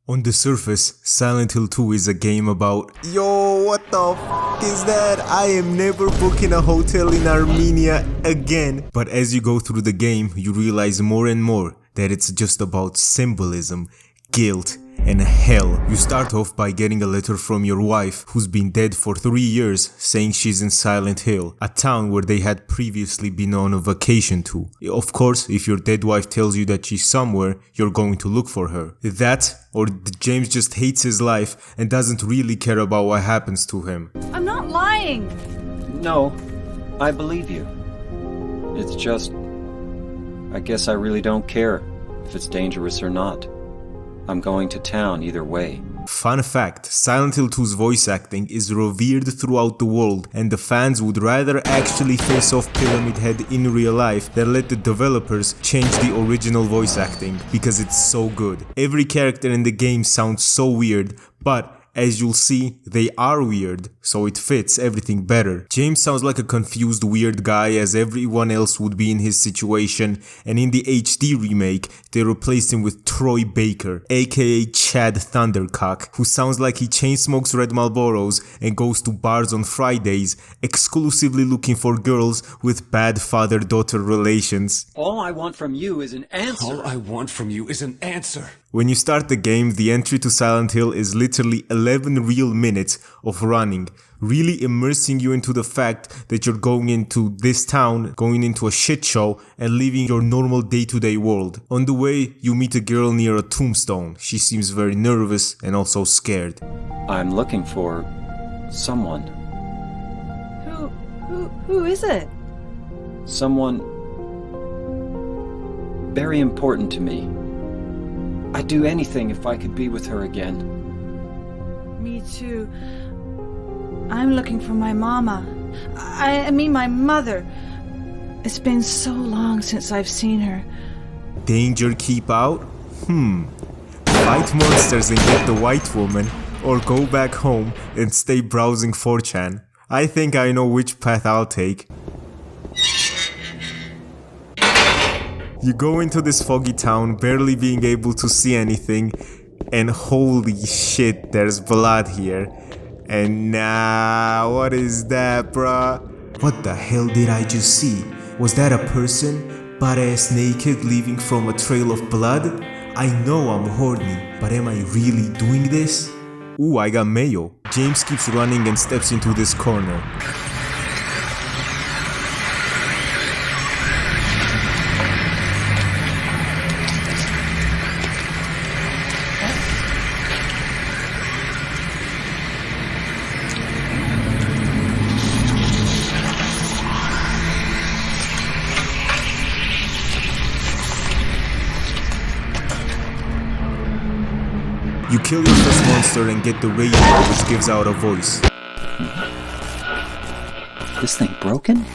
On the surface, Silent Hill 2 is a game about yo, what the f is that? I am never booking a hotel in Armenia again. But as you go through the game, you realize more and more that it's just about symbolism, guilt, and hell. You start off by getting a letter from your wife, who's been dead for 3 years, saying she's in Silent Hill, a town where they had previously been on a vacation to. Of course, if your dead wife tells you that she's somewhere, you're going to look for her. That, or James just hates his life and doesn't really care about what happens to him. I'm not lying. No, I believe you. It's just, I guess I really don't care if it's dangerous or not. I'm going to town either way. Fun fact, Silent Hill 2's voice acting is revered throughout the world, and the fans would rather actually face off Pyramid Head in real life than let the developers change the original voice acting, because it's so good. Every character in the game sounds so weird, but as you'll see, they are weird, so it fits everything better. James sounds like a confused weird guy as everyone else would be in his situation, and in the HD remake, they replaced him with Troy Baker, aka Chad Thundercock, who sounds like he chain smokes red Marlboros and goes to bars on Fridays, exclusively looking for girls with bad father-daughter relations. All I want from you is an answer. All I want from you is an answer. When you start the game, the entry to Silent Hill is literally 11 real minutes of running, really immersing you into the fact that you're going into this town, going into a shit show, and leaving your normal day-to-day world. On the way, you meet a girl near a tombstone. She seems very nervous and also scared. I'm looking for someone. Who is it? Someone very important to me. I'd do anything if I could be with her again. Me too. I'm looking for my mama. I mean my mother. It's been so long since I've seen her. Danger keep out? Fight monsters and get the white woman, or go back home and stay browsing 4chan. I think I know which path I'll take. You go into this foggy town, barely being able to see anything, and holy shit, there's blood here. And nah, what is that, bruh? What the hell did I just see? Was that a person, butt-ass naked, leaving from a trail of blood? I know I'm horny, but am I really doing this? Ooh, I got mayo. James keeps running and steps into this corner. You kill your first monster and get the radio, which gives out a voice. This thing broken?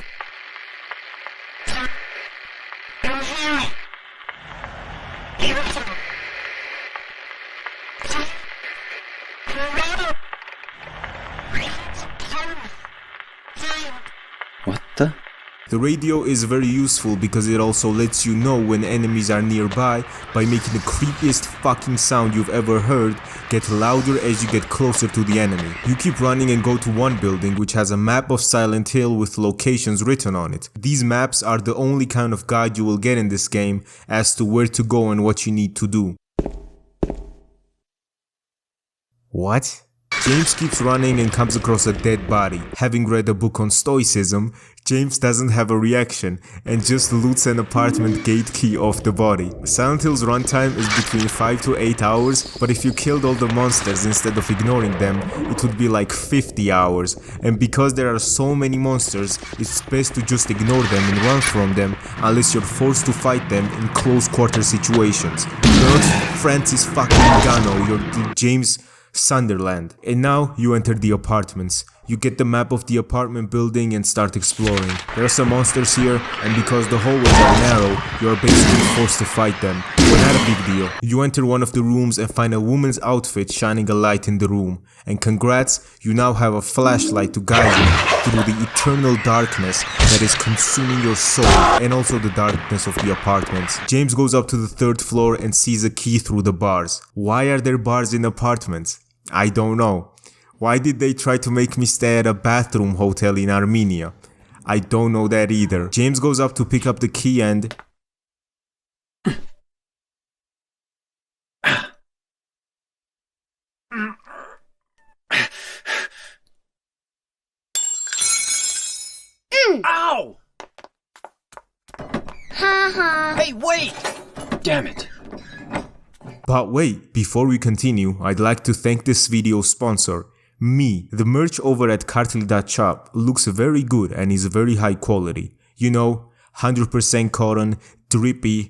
What the? The radio is very useful because it also lets you know when enemies are nearby by making the creepiest fucking sound you've ever heard get louder as you get closer to the enemy. You keep running and go to one building which has a map of Silent Hill with locations written on it. These maps are the only kind of guide you will get in this game as to where to go and what you need to do. What? James keeps running and comes across a dead body. Having read a book on stoicism, James doesn't have a reaction and just loots an apartment gate key off the body. Silent Hill's runtime is between 5 to 8 hours, but if you killed all the monsters instead of ignoring them, it would be like 50 hours. And because there are so many monsters, it's best to just ignore them and run from them unless you're forced to fight them in close quarter situations. You're not Francis fucking Gano, you're James Sunderland. And now you enter the apartments. You get the map of the apartment building and start exploring. There are some monsters here, and because the hallways are narrow, you are basically forced to fight them. But not a big deal. You enter one of the rooms and find a woman's outfit shining a light in the room. And congrats, you now have a flashlight to guide you through the eternal darkness that is consuming your soul, and also the darkness of the apartments. James goes up to the 3rd floor and sees a key through the bars. Why are there bars in apartments? I don't know. Why did they try to make me stay at a bathroom hotel in Armenia? I don't know that either. James goes up to pick up the key and... Ow! Hey, wait! Damn it. But wait, before we continue, I'd like to thank this video's sponsor, me. The merch over at cartel.shop looks very good and is very high quality. You know, 100% cotton, drippy,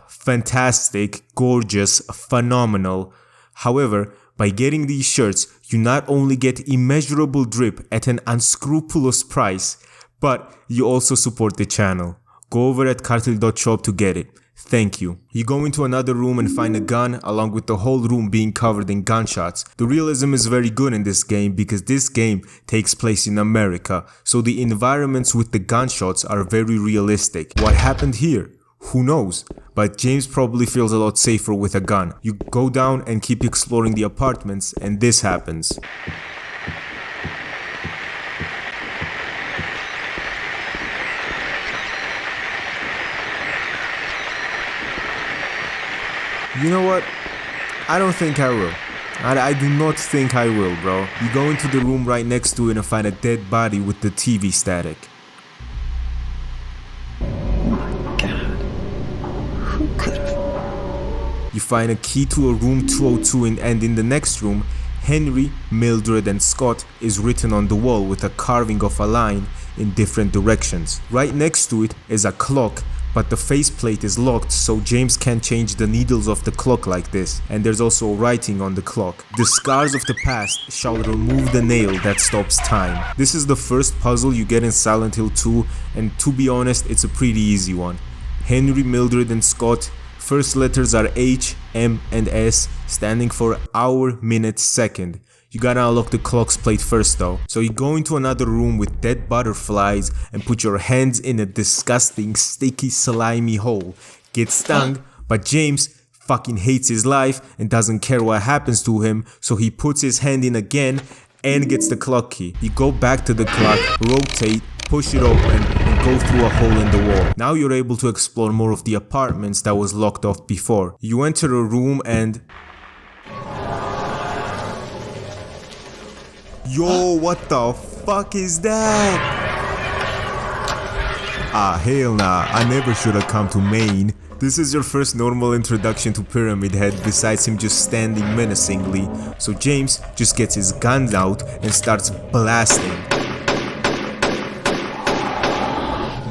fantastic, gorgeous, phenomenal. However, by getting these shirts, you not only get immeasurable drip at an unscrupulous price, but you also support the channel. Go over at cartel.shop to get it. Thank you. You go into another room and find a gun, along with the whole room being covered in gunshots. The realism is very good in this game because this game takes place in America, so the environments with the gunshots are very realistic. What happened here? Who knows? But James probably feels a lot safer with a gun. You go down and keep exploring the apartments, and this happens. You know what? I don't think I will. I do not think I will, bro. You go into the room right next to it and find a dead body with the TV static. My God. Who could have? You find a key to a room 202 and in the next room, Henry, Mildred and Scott is written on the wall with a carving of a line in different directions. Right next to it is a clock, but the faceplate is locked, so James can't change the needles of the clock like this. And there's also writing on the clock. The scars of the past shall remove the nail that stops time. This is the first puzzle you get in Silent Hill 2, and to be honest, it's a pretty easy one. Henry, Mildred and Scott. First letters are H, M and S, standing for hour, minute, second. You gotta unlock the clock's plate first though. So you go into another room with dead butterflies and put your hands in a disgusting, sticky, slimy hole. Get stung, but James fucking hates his life and doesn't care what happens to him, so he puts his hand in again and gets the clock key. You go back to the clock, rotate, push it open and go through a hole in the wall. Now you're able to explore more of the apartments that was locked off before. You enter a room and... Yo, what the fuck is that? Ah, hell nah, I never should have come to Maine. This is your first normal introduction to Pyramid Head besides him just standing menacingly, so James just gets his guns out and starts blasting.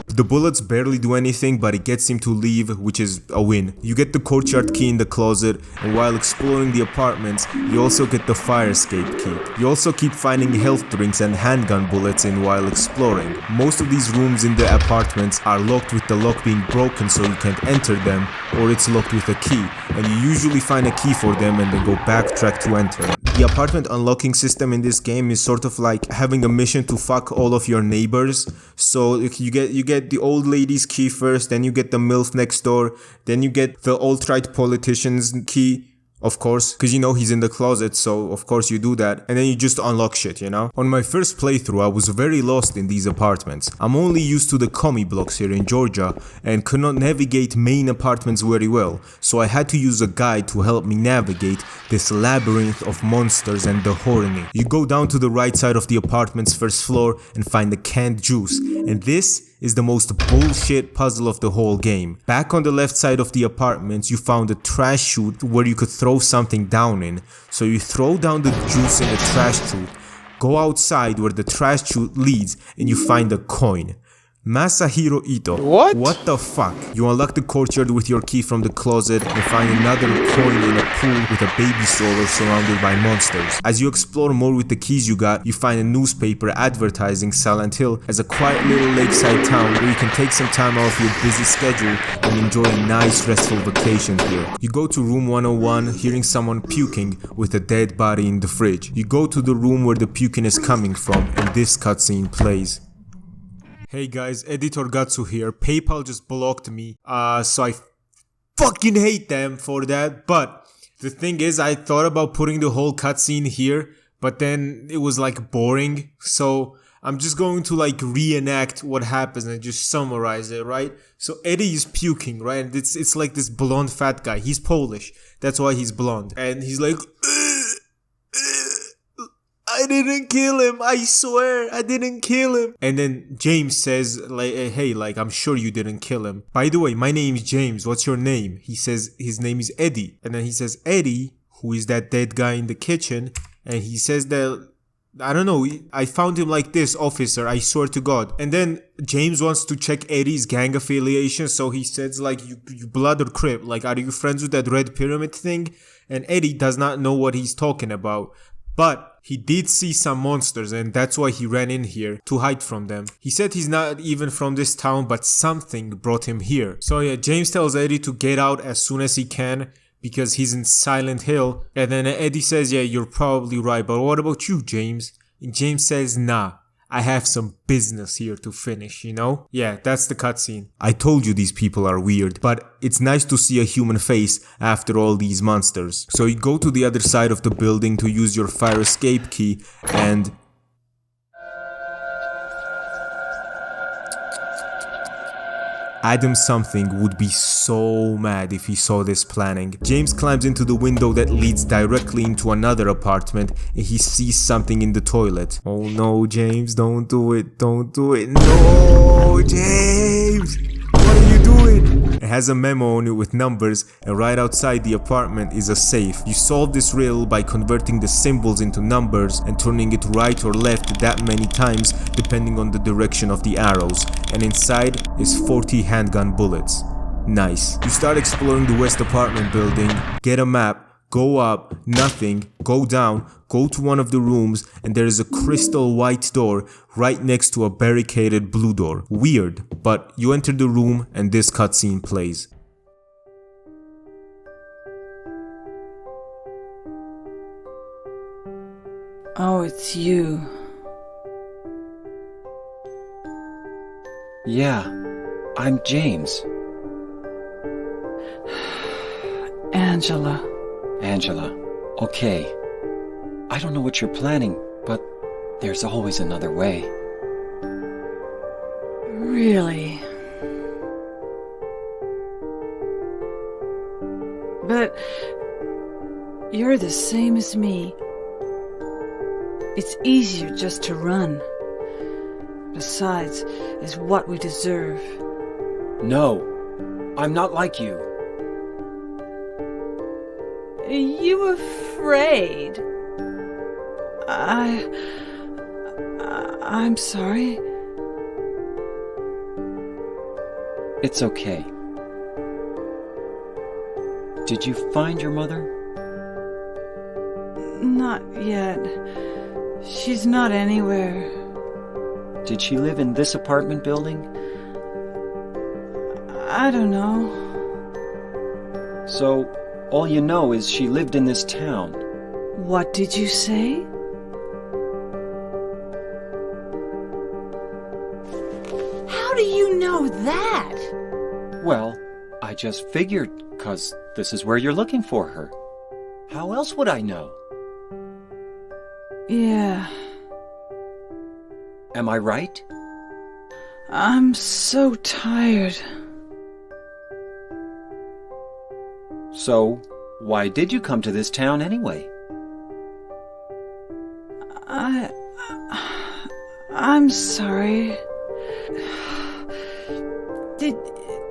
The bullets barely do anything, but it gets him to leave, which is a win. You get the courtyard key in the closet, and while exploring the apartments, you also get the fire escape key. You also keep finding health drinks and handgun bullets in while exploring. Most of these rooms in the apartments are locked with the lock being broken so you can't enter them, or it's locked with a key, and you usually find a key for them and then go backtrack to enter. The apartment unlocking system in this game is sort of like having a mission to fuck all of your neighbors. So you get the old lady's key first, then you get the MILF next door, then you get the alt-right politician's key, of course, because you know he's in the closet, so of course you do that, and then you just unlock shit, you know? On my first playthrough, I was very lost in these apartments. I'm only used to the commie blocks here in Georgia, and could not navigate main apartments very well, so I had to use a guide to help me navigate this labyrinth of monsters and the horny. You go down to the right side of the apartment's first floor and find the canned juice, and this is the most bullshit puzzle of the whole game. Back on the left side of the apartments, you found a trash chute where you could throw something down in. So you throw down the juice in the trash chute, go outside where the trash chute leads, and you find a coin. Masahiro Ito. What? What the fuck? You unlock the courtyard with your key from the closet and find another coin in a pool with a baby stroller surrounded by monsters. As you explore more with the keys you got, you find a newspaper advertising Silent Hill as a quiet little lakeside town where you can take some time off your busy schedule and enjoy a nice restful vacation here. You go to room 101, hearing someone puking with a dead body in the fridge. You go to the room where the puking is coming from and this cutscene plays. Hey guys, Editor Gattsu here. PayPal just blocked me, so I fucking hate them for that. But the thing is, I thought about putting the whole cutscene here, but then it was like boring. So I'm just going to like reenact what happens and just summarize it, right? So Eddie is puking, right? And it's like this blonde fat guy. He's Polish. That's why he's blonde. And he's like, I didn't kill him. I swear I didn't kill him. And then James says like, hey, like, I'm sure you didn't kill him. By the way, my name is James. What's your name? He says his name is Eddie. And then he says, Eddie, who is that dead guy in the kitchen? And he says that, I don't know, I found him like this, officer, I swear to God. And then James wants to check Eddie's gang affiliation. So he says like, you blood or crip? Like, are you friends with that red pyramid thing? And Eddie does not know what he's talking about. But he did see some monsters and that's why he ran in here to hide from them. He said he's not even from this town, but something brought him here. So yeah, James tells Eddie to get out as soon as he can because he's in Silent Hill. And then Eddie says, yeah, you're probably right, but what about you, James? And James says, nah, I have some business here to finish, you know? Yeah, that's the cutscene. I told you these people are weird, but it's nice to see a human face after all these monsters. So you go to the other side of the building to use your fire escape key and... Adam something would be so mad if he saw this planning. James climbs into the window that leads directly into another apartment and he sees something in the toilet. Oh no, James, don't do it, don't do it. No, James! What are you doing? It has a memo on it with numbers and right outside the apartment is a safe. You solve this riddle by converting the symbols into numbers and turning it right or left that many times depending on the direction of the arrows. And inside is 40 handgun bullets. Nice. You start exploring the west apartment building, get a map, go up, nothing, go down, go to one of the rooms and there is a crystal white door right next to a barricaded blue door. Weird, but you enter the room and this cutscene plays. Oh, it's you. Yeah, I'm James. Angela. Angela, okay. I don't know what you're planning, but there's always another way. Really? But you're the same as me. It's easier just to run. Besides, it's what we deserve. No, I'm not like you. Are you afraid? I'm sorry. It's okay. Did you find your mother? Not yet. She's not anywhere. Did she live in this apartment building? I don't know. So, all you know is she lived in this town. What did you say? How do you know that? Well, I just figured, 'cause this is where you're looking for her. How else would I know? Yeah. Am I right? I'm so tired. So, why did you come to this town anyway? I'm sorry.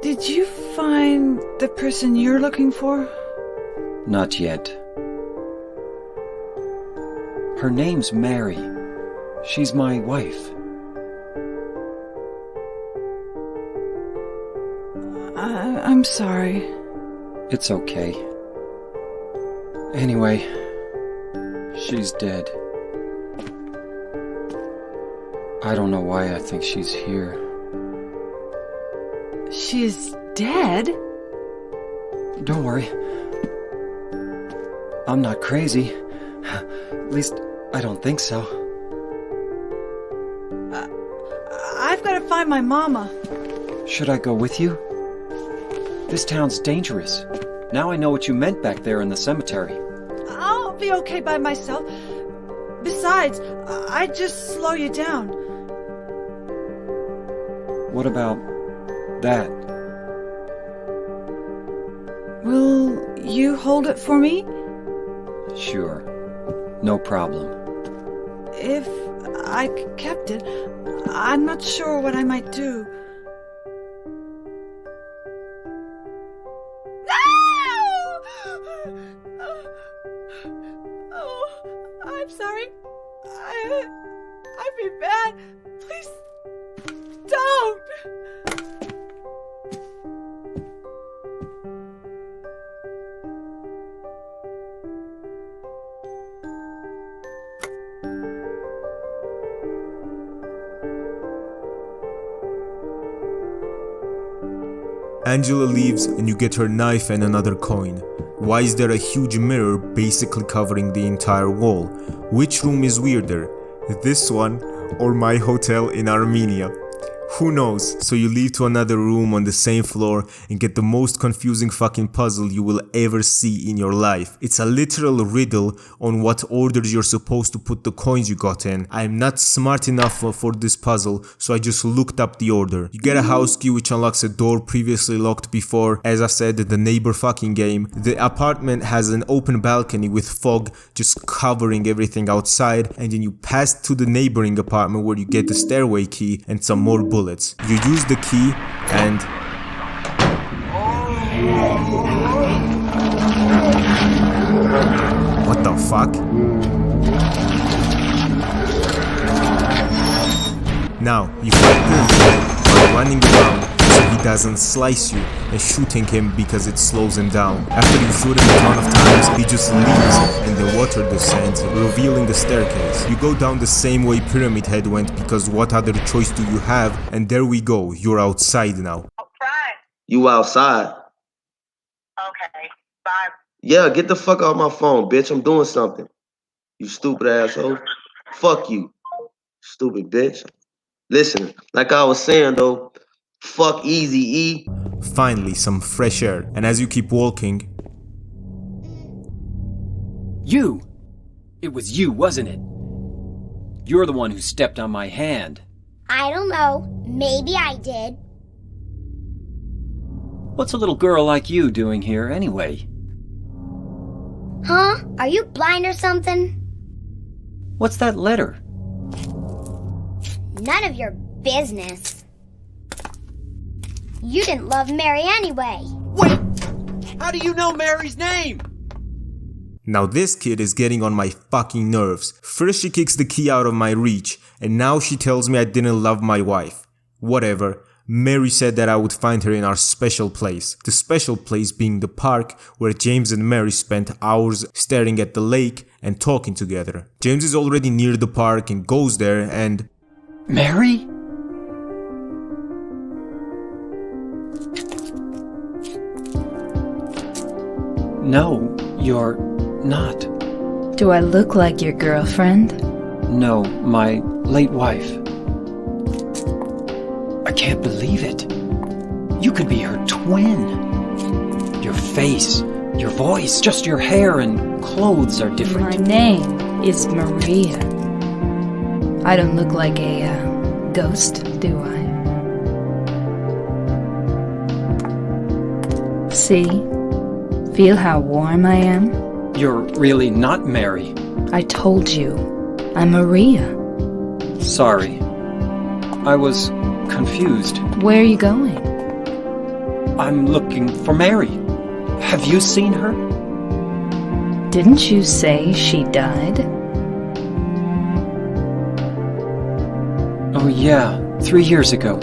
Did you find the person you're looking for? Not yet. Her name's Mary. She's my wife. I'm sorry. It's okay. Anyway, she's dead. I don't know why I think she's here. She's dead? Don't worry. I'm not crazy. At least, I don't think so. I've got to find my mama. Should I go with you? This town's dangerous. Now I know what you meant back there in the cemetery. I'll be okay by myself. Besides, I'd just slow you down. What about that? Will you hold it for me? Sure. No problem. If I kept it, I'm not sure what I might do. I'm sorry. I've been bad. Please don't. Angela leaves and you get her knife and another coin. Why is there a huge mirror basically covering the entire wall? Which room is weirder? This one or my hotel in Armenia? Who knows? So you leave to another room on the same floor and get the most confusing fucking puzzle you will ever see in your life. It's a literal riddle on what orders you're supposed to put the coins you got in. I'm not smart enough for this puzzle, so I just looked up the order. You get a house key which unlocks a door previously locked before. As I said, the neighbor fucking game. The apartment has an open balcony with fog just covering everything outside, and then you pass to the neighboring apartment where you get the stairway key and some more bullets. You use the key and what the fuck? Now you fight the man by running around so he doesn't slice you and shooting him because it slows him down. After you shoot him a ton of times, he just leaves and the water descends, revealing the staircase. You go down the same way Pyramid Head went because what other choice do you have? And there we go, you're outside now. Right. You outside? Okay. Bye. Yeah, get the fuck off my phone, bitch. I'm doing something. You stupid asshole. Fuck you, stupid bitch. Listen, like I was saying though, fuck Easy-E. Finally, some fresh air, and as you keep walking, You! It was you, wasn't it? You're the one who stepped on my hand. I don't know. Maybe I did. What's a little girl like you doing here anyway? Huh? Are you blind or something? What's that letter? None of your business. You didn't love Mary anyway. Wait! How do you know Mary's name? now this kid is getting on my fucking nerves. First she kicks the key out of my reach, and now she tells me I didn't love my wife. Whatever. Mary said that I would find her in our special place. The special place being the park where James and Mary spent hours staring at the lake and talking together. James is already near the park and goes there and... Mary? No, you're not. Do I look like your girlfriend? No, my late wife. I can't believe it. You could be her twin. Your face, your voice, just your hair and clothes are different. My name is Maria. I don't look like a ghost, do I? See? Feel how warm I am? You're really not Mary. I told you, I'm Maria. Sorry. I was confused. Where are you going? I'm looking for Mary. Have you seen her? Didn't you say she died? Oh yeah, 3 years ago.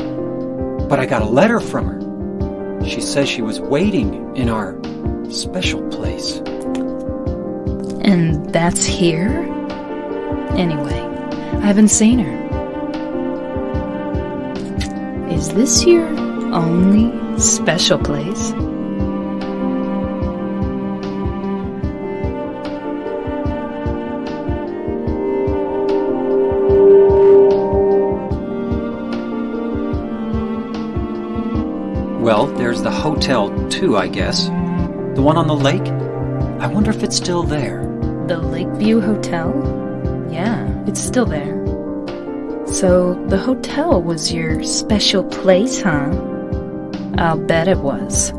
But I got a letter from her. She says she was waiting in our special place. And that's here? Anyway, I haven't seen her. Is this your only special place? Well, there's the hotel too, I guess. The one on the lake? I wonder if it's still there. The Lakeview Hotel? Yeah, it's still there. So, the hotel was your special place, huh? I'll bet it was.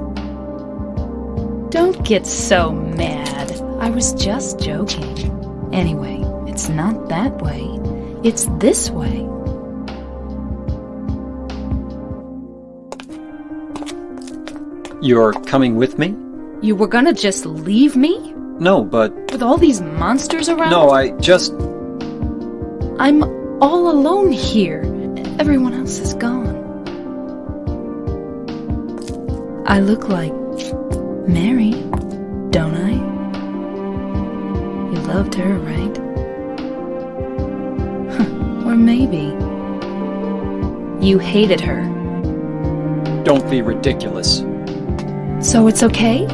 Don't get so mad. I was just joking. Anyway, it's not that way. It's this way. You're coming with me? You were gonna just leave me? No, but... With all these monsters around? No, I just... I'm all alone here. Everyone else is gone. I look like Mary, don't I? You loved her, right? Or maybe you hated her. Don't be ridiculous. So it's okay?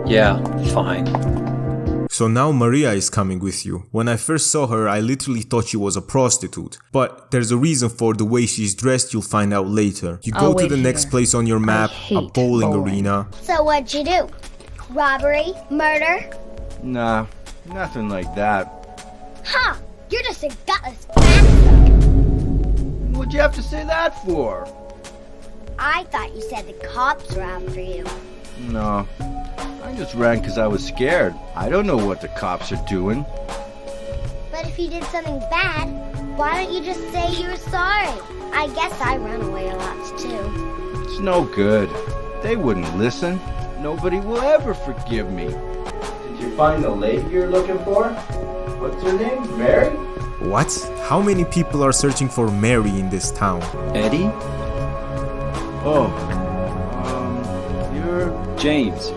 Yeah, fine. So now Maria is coming with you. When I first saw her, I literally thought she was a prostitute. But there's a reason for the way she's dressed, you'll find out later. You go to the next place on your map, a bowling arena. So what'd you do? Robbery? Murder? Nah, nothing like that. Huh! You're just a gutless bastard! What'd you have to say that for? I thought you said the cops were after you. No, I just ran because I was scared. I don't know what the cops are doing. But if you did something bad, why don't you just say you were sorry? I guess I run away a lot too. It's no good. They wouldn't listen. Nobody will ever forgive me. Did you find the lady you're looking for? What's her name? Mary? What? How many people are searching for Mary in this town? Eddie? Oh, you're... James.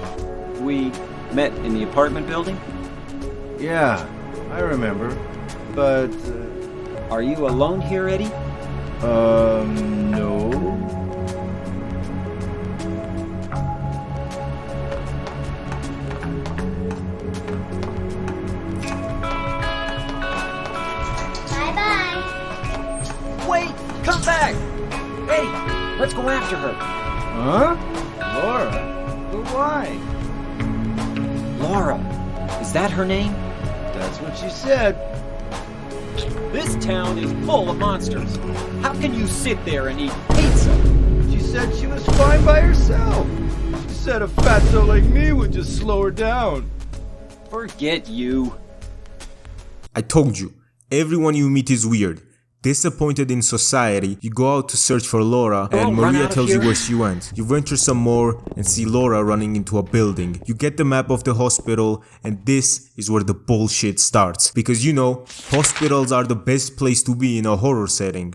We met in the apartment building? Yeah, I remember. But, Are you alone here, Eddie? no. Bye-bye. Wait! Come back! Eddie, let's go after her. Huh? Laura? But why? Laura. Is that her name? That's what she said. This town is full of monsters. How can you sit there and eat pizza? She said she was fine by herself. She said a fatso like me would just slow her down. Forget you. I told you, everyone you meet is weird. Disappointed in society, you go out to search for Laura and Maria tells you where she went. You venture some more and see Laura running into a building. You get the map of the hospital and this is where the bullshit starts. Because you know, hospitals are the best place to be in a horror setting.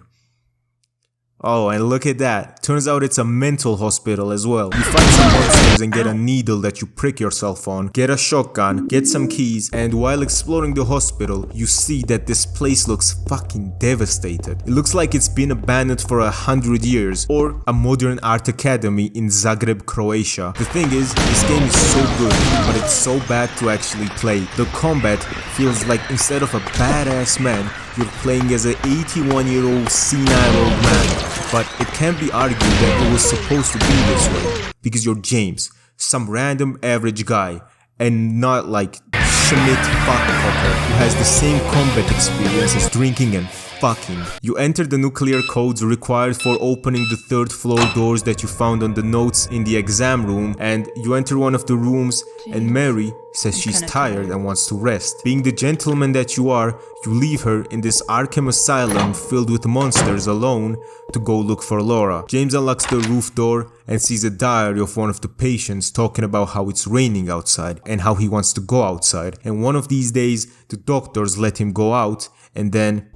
Oh, and look at that. Turns out it's a mental hospital as well. You find some monsters and get a needle that you prick yourself on, get a shotgun, get some keys, and while exploring the hospital, you see that this place looks fucking devastated. It looks like it's been abandoned for 100 years, or a modern art academy in Zagreb, Croatia. The thing is, this game is so good, but it's so bad to actually play. The combat feels like instead of a badass man, you're playing as an 81-year-old senile old man. But it can be argued that it was supposed to be this way, because you're James, some random average guy, and not like Schmidt fuckfucker who has the same combat experience as drinking and fucking. You enter the nuclear codes required for opening the 3rd floor doors that you found on the notes in the exam room, and you enter one of the rooms and Mary says she's tired and wants to rest. Being the gentleman that you are, you leave her in this Arkham asylum filled with monsters alone to go look for Laura. James unlocks the roof door and sees a diary of one of the patients talking about how it's raining outside and how he wants to go outside, and one of these days the doctors let him go out, and then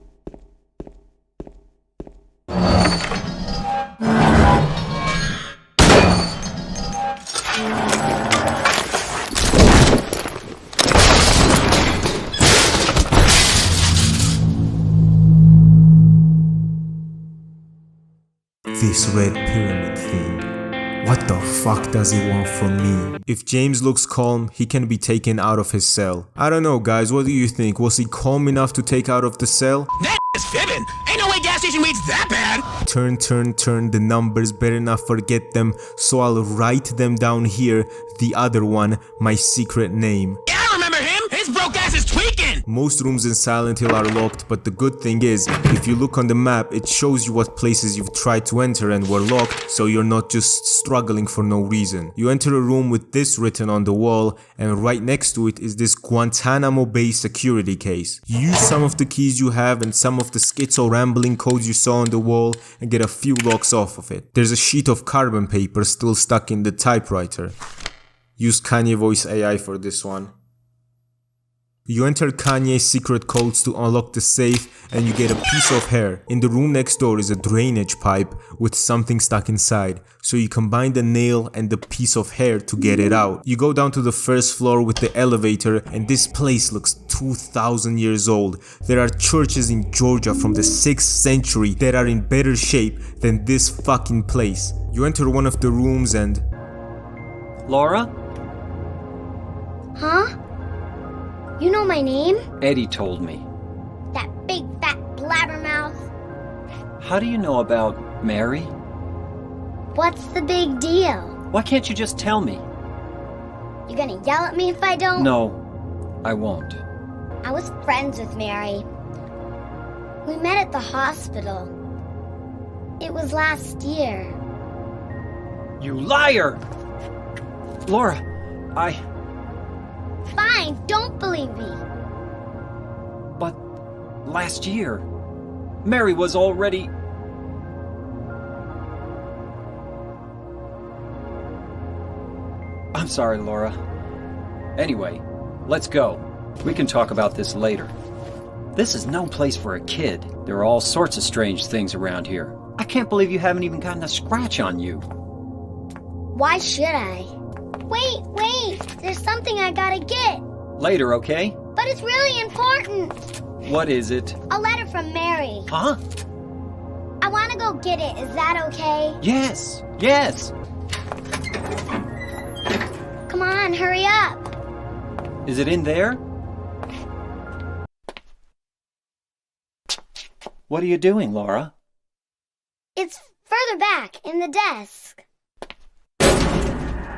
this red pyramid thing. What the fuck does it want from me? If James looks calm, he can be taken out of his cell. I don't know, guys, what do you think? Was he calm enough to take out of the cell? That is fibbing! Ain't no way gas station weed's that bad! Turn, the numbers, better not forget them, so I'll write them down here. The other one, my secret name. Yeah, I remember him! His broke ass is tweaking! Most rooms in Silent Hill are locked, but the good thing is, if you look on the map, it shows you what places you've tried to enter and were locked, so you're not just struggling for no reason. You enter a room with this written on the wall, and right next to it is this Guantanamo Bay security case. You use some of the keys you have and some of the schizo rambling codes you saw on the wall and get a few locks off of it. There's a sheet of carbon paper still stuck in the typewriter. Use Kanye Voice AI for this one. You enter Kanye's secret codes to unlock the safe and you get a piece of hair. In the room next door is a drainage pipe with something stuck inside, so you combine the nail and the piece of hair to get it out. You go down to the first floor with the elevator and this place looks 2000 years old. There are churches in Georgia from the 6th century that are in better shape than this fucking place. You enter one of the rooms and... Laura? Huh? You know my name? Eddie told me. That big fat blabbermouth. How do you know about Mary? What's the big deal? Why can't you just tell me? You gonna yell at me if I don't? No, I won't. I was friends with Mary. We met at the hospital. It was last year. You liar! Laura, Fine, don't believe me. But last year, Mary was already... I'm sorry, Laura. Anyway, let's go. We can talk about this later. This is no place for a kid. There are all sorts of strange things around here. I can't believe you haven't even gotten a scratch on you. Why should I? Wait, there's something I gotta get. Later, okay? But it's really important. What is it? A letter from Mary. Huh? I wanna go get it, is that okay? Yes. Come on, hurry up. Is it in there? What are you doing, Laura? It's further back, in the desk.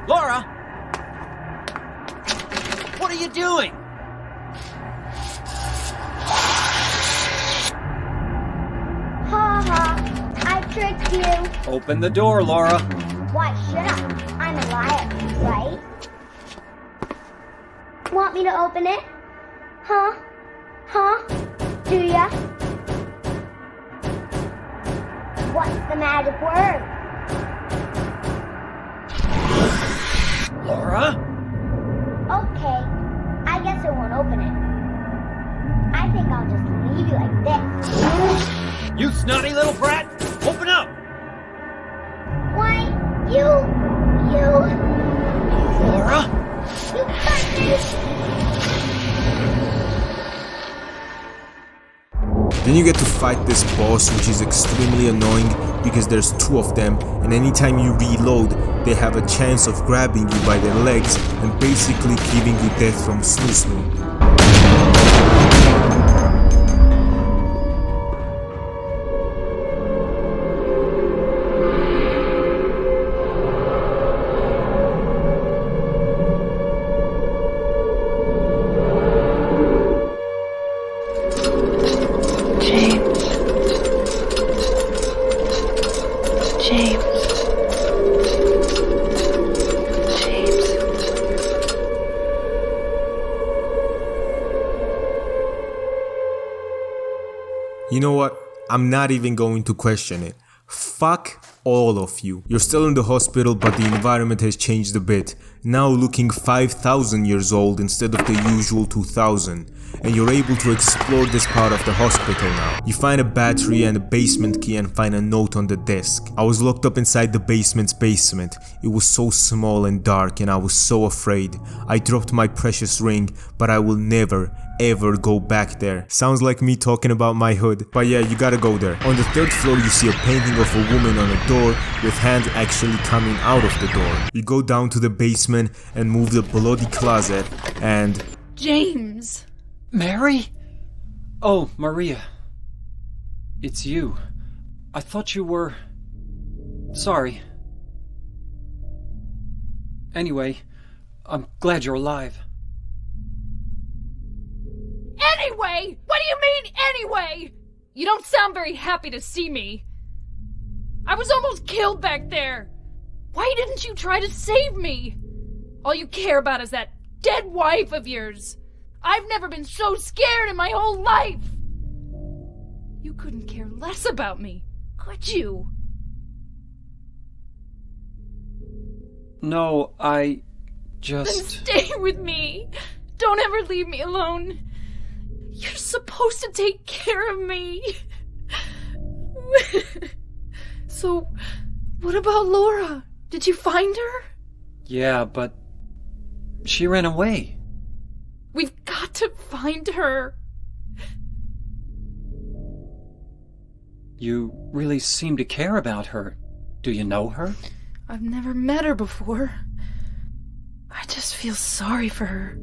Laura! What are you doing? Ha ha, I tricked you. Open the door, Laura. Why should I? I'm a liar, right? Want me to open it? Huh? Do ya? What's the magic word? Laura? Okay, I guess I won't open it. I think I'll just leave you like this. You snotty little brat! Open up! Why, you... Laura? You cut me! Then you get to fight this boss, which is extremely annoying because there's two of them, and anytime you reload, they have a chance of grabbing you by their legs and basically giving you death from snoo. You know what? I'm not even going to question it. Fuck all of you. You're still in the hospital, but the environment has changed a bit. Now looking 5,000 years old instead of the usual 2,000. And you're able to explore this part of the hospital now. You find a battery and a basement key and find a note on the desk. I was locked up inside the basement's basement. It was so small and dark and I was so afraid. I dropped my precious ring, but I will never, ever go back there. Sounds like me talking about my hood, but yeah, you gotta go there. On the 3rd floor, you see a painting of a woman on a door with hands actually coming out of the door. You go down to the basement and move the bloody closet and... James! Mary? Oh, Maria. It's you. I thought you were... Sorry. Anyway, I'm glad you're alive. Anyway? What do you mean, anyway? You don't sound very happy to see me. I was almost killed back there. Why didn't you try to save me? All you care about is that dead wife of yours. I've never been so scared in my whole life. You couldn't care less about me, could you? No, I just... Then stay with me. Don't ever leave me alone. You're supposed to take care of me. So, what about Laura? Did you find her? Yeah, but... she ran away. We've got to find her. You really seem to care about her. Do you know her? I've never met her before. I just feel sorry for her.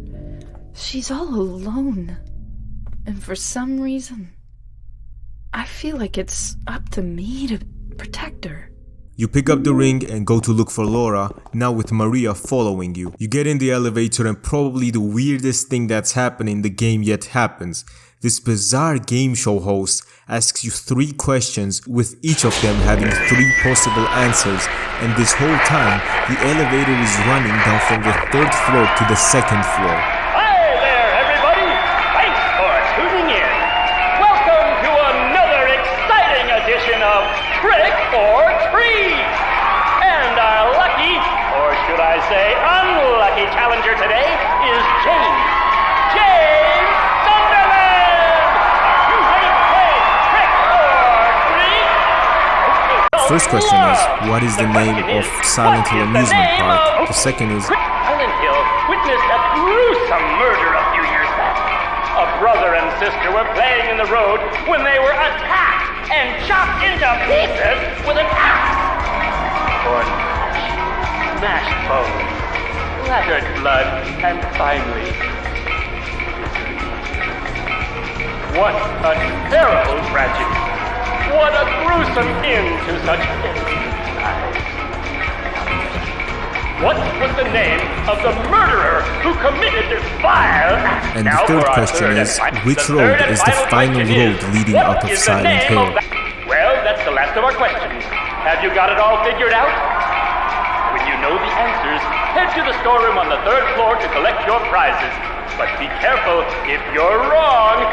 She's all alone. And for some reason, I feel like it's up to me to protect her. You pick up the ring and go to look for Laura, now with Maria following you. You get in the elevator and probably the weirdest thing that's happened in the game yet happens. This bizarre game show host asks you 3 questions with each of them having 3 possible answers, and this whole time the elevator is running down from the 3rd floor to the 2nd floor. Hi there everybody! Thanks for tuning in. Welcome to another exciting edition of Trick or Treat! And our lucky, or should I say unlucky challenger today is James. James Sunderland! You ready to play Trick or Treat? Okay, First question is, what is the name of Silent Hill amusement park? The second is, Silent Hill witnessed a gruesome murder a few years back. A brother and sister were playing in the road when they were attacked and chopped into pieces with an axe. Torn flesh, smashed bones, splattered blood, and finally... What a terrible tragedy. What a gruesome end to such innocent lives. What was the name of the murderer who committed this vile act? and the third question is, which road is the final road leading out of Silent Hill? Well, that's the last of our questions. Have you got it all figured out? When you know the answers, head to the storeroom on the 3rd floor to collect your prizes. But be careful if you're wrong.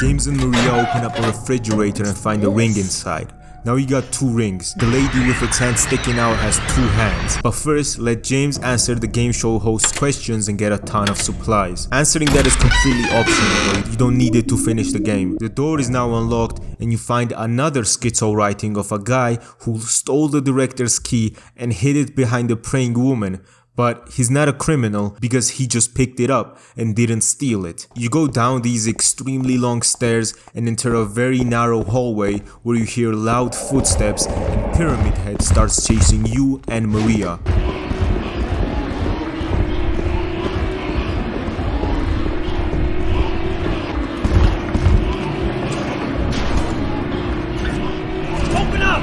James and Maria open up a refrigerator and find a ring inside. Now you got 2 rings. The lady with its hand sticking out has 2 hands. But first, let James answer the game show host's questions and get a ton of supplies. Answering that is completely optional, you don't need it to finish the game. The door is now unlocked and you find another schizo writing of a guy who stole the director's key and hid it behind a praying woman. But he's not a criminal because he just picked it up and didn't steal it. You go down these extremely long stairs and enter a very narrow hallway where you hear loud footsteps and Pyramid Head starts chasing you and Maria. Open up!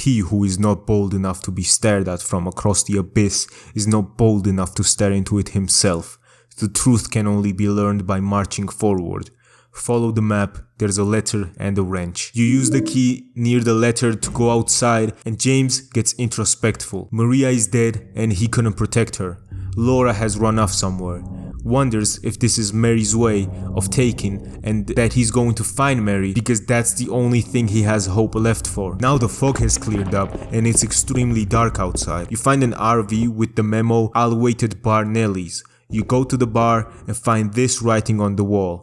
he who is not bold enough to be stared at from across the abyss is not bold enough to stare into it himself. The truth can only be learned by marching forward. Follow the map, there's a letter and a wrench. You use the key near the letter to go outside and James gets introspectful. Maria is dead and he couldn't protect her. Laura has run off somewhere. Wonders if this is Mary's way of taking and that he's going to find Mary because that's the only thing he has hope left for. Now the fog has cleared up and it's extremely dark outside. You find an RV with the memo, "I'll wait at Bar Nelly's." You go to the bar and find this writing on the wall.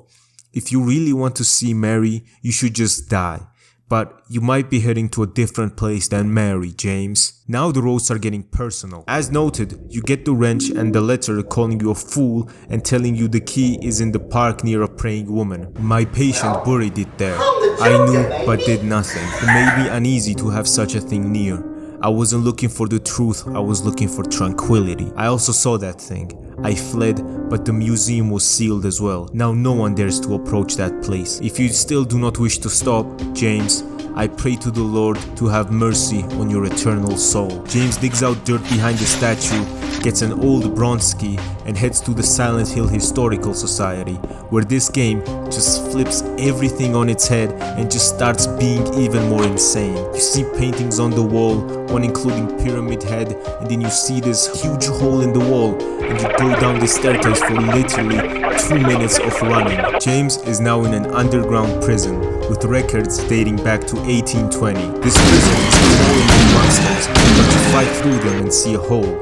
If you really want to see Mary, you should just die. But you might be heading to a different place than Mary, James. Now the roads are getting personal. As noted, you get the wrench and the letter calling you a fool and telling you the key is in the park near a praying woman. My patient buried it there. I knew but did nothing. It made me uneasy to have such a thing near. I wasn't looking for the truth, I was looking for tranquility. I also saw that thing. I fled, but the museum was sealed as well. Now no one dares to approach that place. If you still do not wish to stop, James, I pray to the Lord to have mercy on your eternal soul. James digs out dirt behind the statue, gets an old bronze key, and heads to the Silent Hill Historical Society, where this game just flips everything on its head and just starts being even more insane. You see paintings on the wall, one including Pyramid Head, and then you see this huge hole in the wall, and you go down the staircase for literally 2 minutes of running. James is now in an underground prison with records dating back to 1820. This prison is crawling with monsters, but you fight through them and see a hole.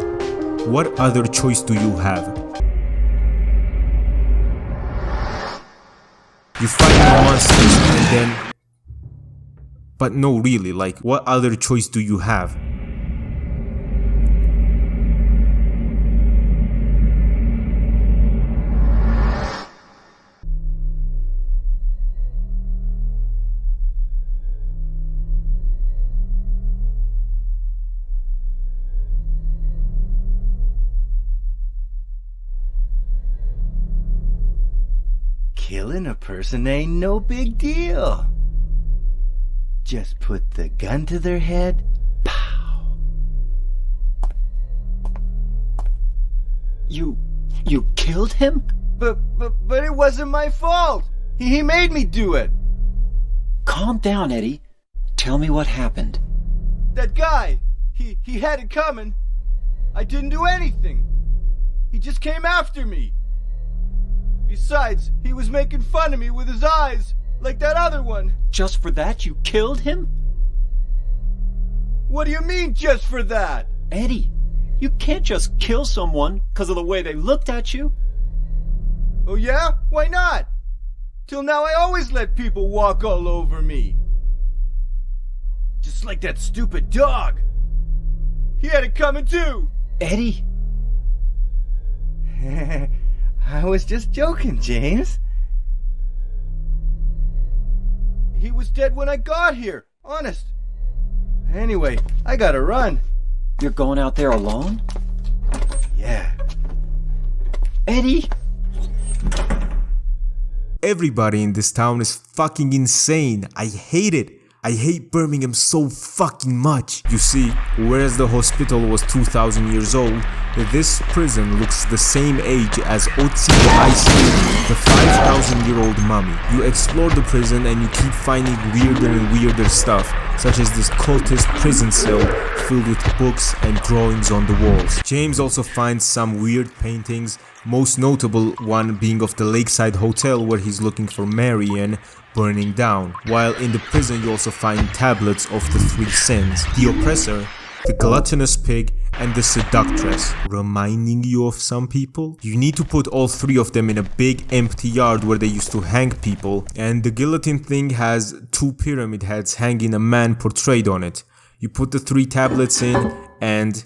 What other choice do you have? You fight the monsters and then... But no, really, like, what other choice do you have? Killing a person ain't no big deal. Just put the gun to their head, pow. You killed him? But it wasn't my fault. He made me do it. Calm down, Eddie. Tell me what happened. That guy, he had it coming. I didn't do anything. He just came after me. Besides, he was making fun of me with his eyes, like that other one. Just for that, you killed him? What do you mean, just for that? Eddie, you can't just kill someone because of the way they looked at you. Oh yeah? Why not? Till now I always let people walk all over me. Just like that stupid dog. He had it coming too. Eddie? I was just joking, James. He was dead when I got here, honest. Anyway, I gotta run. You're going out there alone? Yeah. Eddie? Everybody in this town is fucking insane. I hate it. I hate Birmingham so fucking much. You see, whereas the hospital was 2,000 years old, this prison looks the same age as Otzi the Ice King, the 5,000-year-old mummy. You explore the prison and you keep finding weirder and weirder stuff, such as this cultist prison cell filled with books and drawings on the walls. James also finds some weird paintings, most notable one being of the Lakeside Hotel where he's looking for Marianne, burning down, while in the prison you also find tablets of the 3 sins: the oppressor, the gluttonous pig, and the seductress. Reminding you of some people? You need to put all 3 of them in a big empty yard where they used to hang people, and the guillotine thing has 2 pyramid heads hanging a man portrayed on it. You put the 3 tablets in and...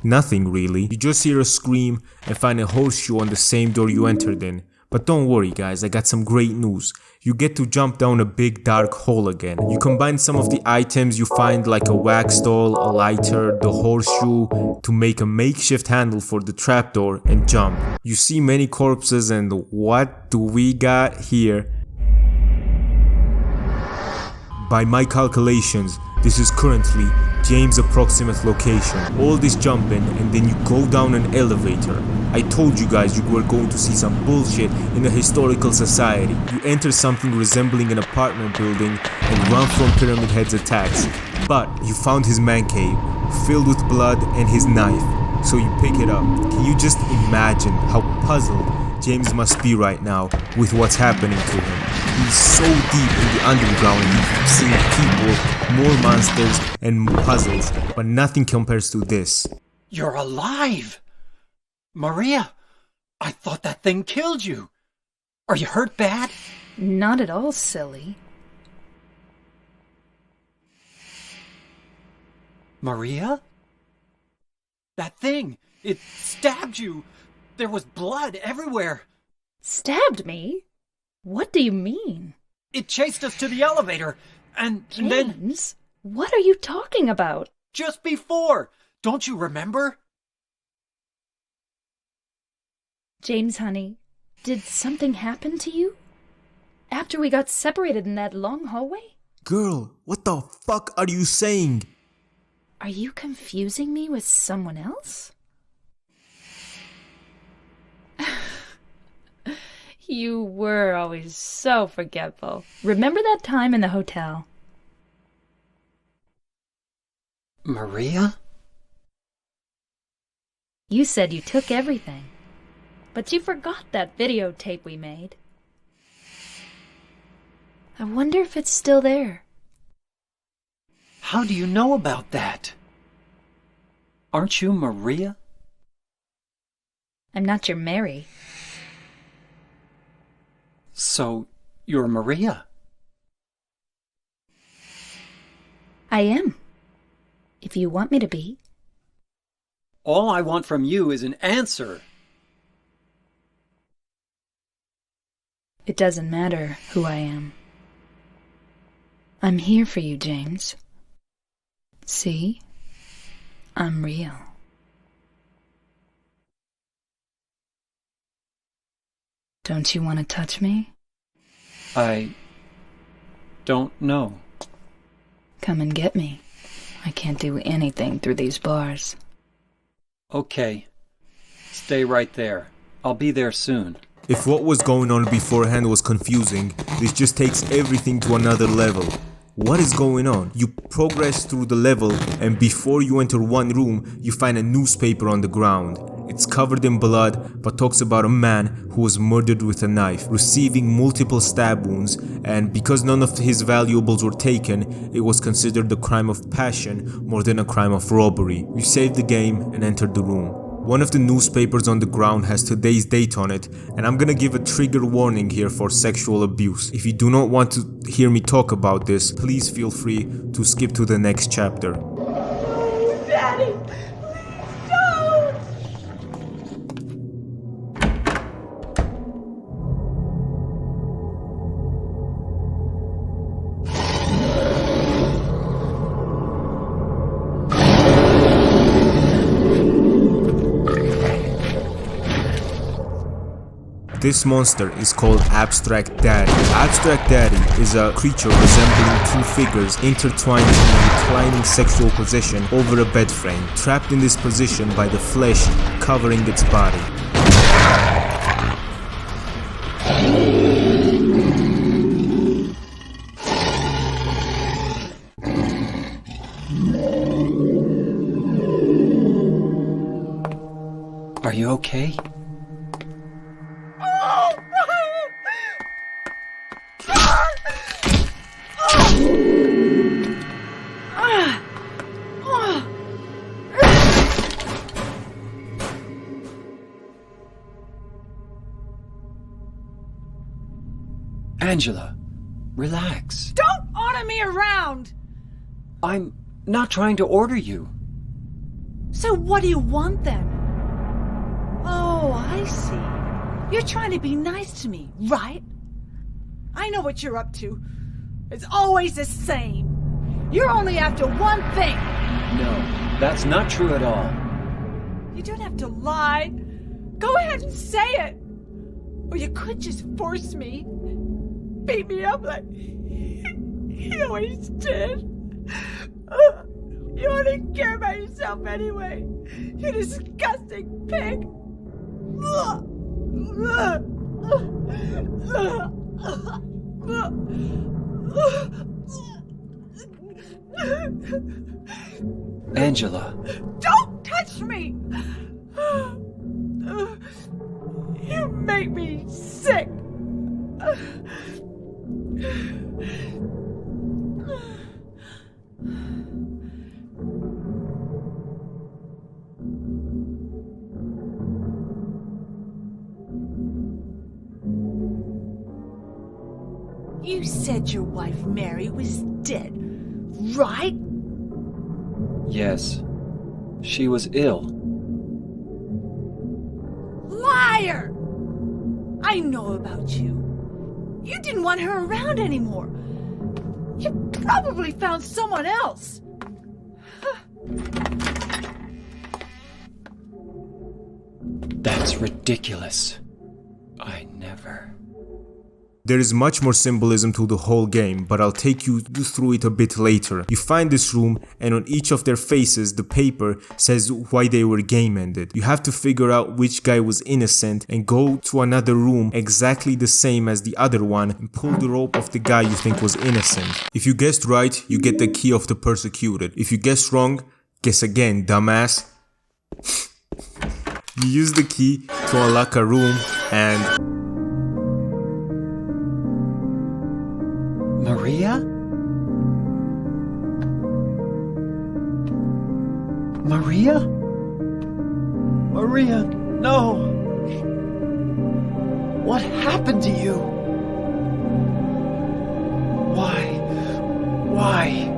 nothing really. You just hear a scream and find a horseshoe on the same door you entered in. But don't worry guys, I got some great news. You get to jump down a big dark hole again. You combine some of the items you find like a wax doll, a lighter, the horseshoe to make a makeshift handle for the trapdoor and jump. You see many corpses and what do we got here? By my calculations, This is currently James' approximate location. All this jumping and then you go down an elevator. I told you guys you were going to see some bullshit in a historical society. You enter something resembling an apartment building and run from Pyramid Head's attacks. But you found his man cave, filled with blood and his knife. So you pick it up. Can you just imagine how puzzled James must be right now with what's happening to him? He's so deep in the underground, he's seen people, more monsters and puzzles, but nothing compares to this. You're alive! Maria, I thought that thing killed you. Are you hurt bad? Not at all, silly. Maria? That thing, it stabbed you. There was blood everywhere. Stabbed me? What do you mean? It chased us to the elevator, and then... James, what are you talking about? Just before! Don't you remember? James, honey, did something happen to you? After we got separated in that long hallway? Girl, what the fuck are you saying? Are you confusing me with someone else? You were always so forgetful. Remember that time in the hotel? Maria? You said you took everything, but you forgot that videotape we made. I wonder if it's still there. How do you know about that? Aren't you Maria? I'm not your Mary. So, you're Maria? I am. If you want me to be. All I want from you is an answer. It doesn't matter who I am. I'm here for you, James. See? I'm real. Don't you want to touch me? I don't know. Come and get me. I can't do anything through these bars. Okay. Stay right there. I'll be there soon. If what was going on beforehand was confusing, this just takes everything to another level. What is going on? You progress through the level and before you enter one room, you find a newspaper on the ground. It's covered in blood but talks about a man who was murdered with a knife, receiving multiple stab wounds, and because none of his valuables were taken, it was considered a crime of passion more than a crime of robbery. You save the game and enter the room. One of the newspapers on the ground has today's date on it, and I'm gonna give a trigger warning here for sexual abuse. If you do not want to hear me talk about this, please feel free to skip to the next chapter. Daddy, please don't! This monster is called Abstract Daddy. Abstract Daddy is a creature resembling two figures intertwined in a reclining sexual position over a bed frame, trapped in this position by the flesh covering its body. Are you okay? Angela, relax. Don't order me around! I'm not trying to order you. So what do you want then? Oh, I see. You're trying to be nice to me, right? I know what you're up to. It's always the same. You're only after one thing. No, that's not true at all. You don't have to lie. Go ahead and say it. Or you could just force me. Beat me up like he always did. You only care about yourself anyway. You disgusting pig. Angela. Don't touch me! You make me sick. You said your wife Mary was dead, right? Yes. She was ill. Liar! I know about you. You didn't want her around anymore. You probably found someone else. That's ridiculous. I never... There is much more symbolism to the whole game, but I'll take you through it a bit later. You find this room, and on each of their faces the paper says why they were game ended. You have to figure out which guy was innocent and go to another room exactly the same as the other one and pull the rope of the guy you think was innocent. If you guessed right, you get the key of the persecuted. If you guessed wrong, guess again, dumbass. You use the key to unlock a room and... Maria? Maria? Maria, no! What happened to you? Why? Why?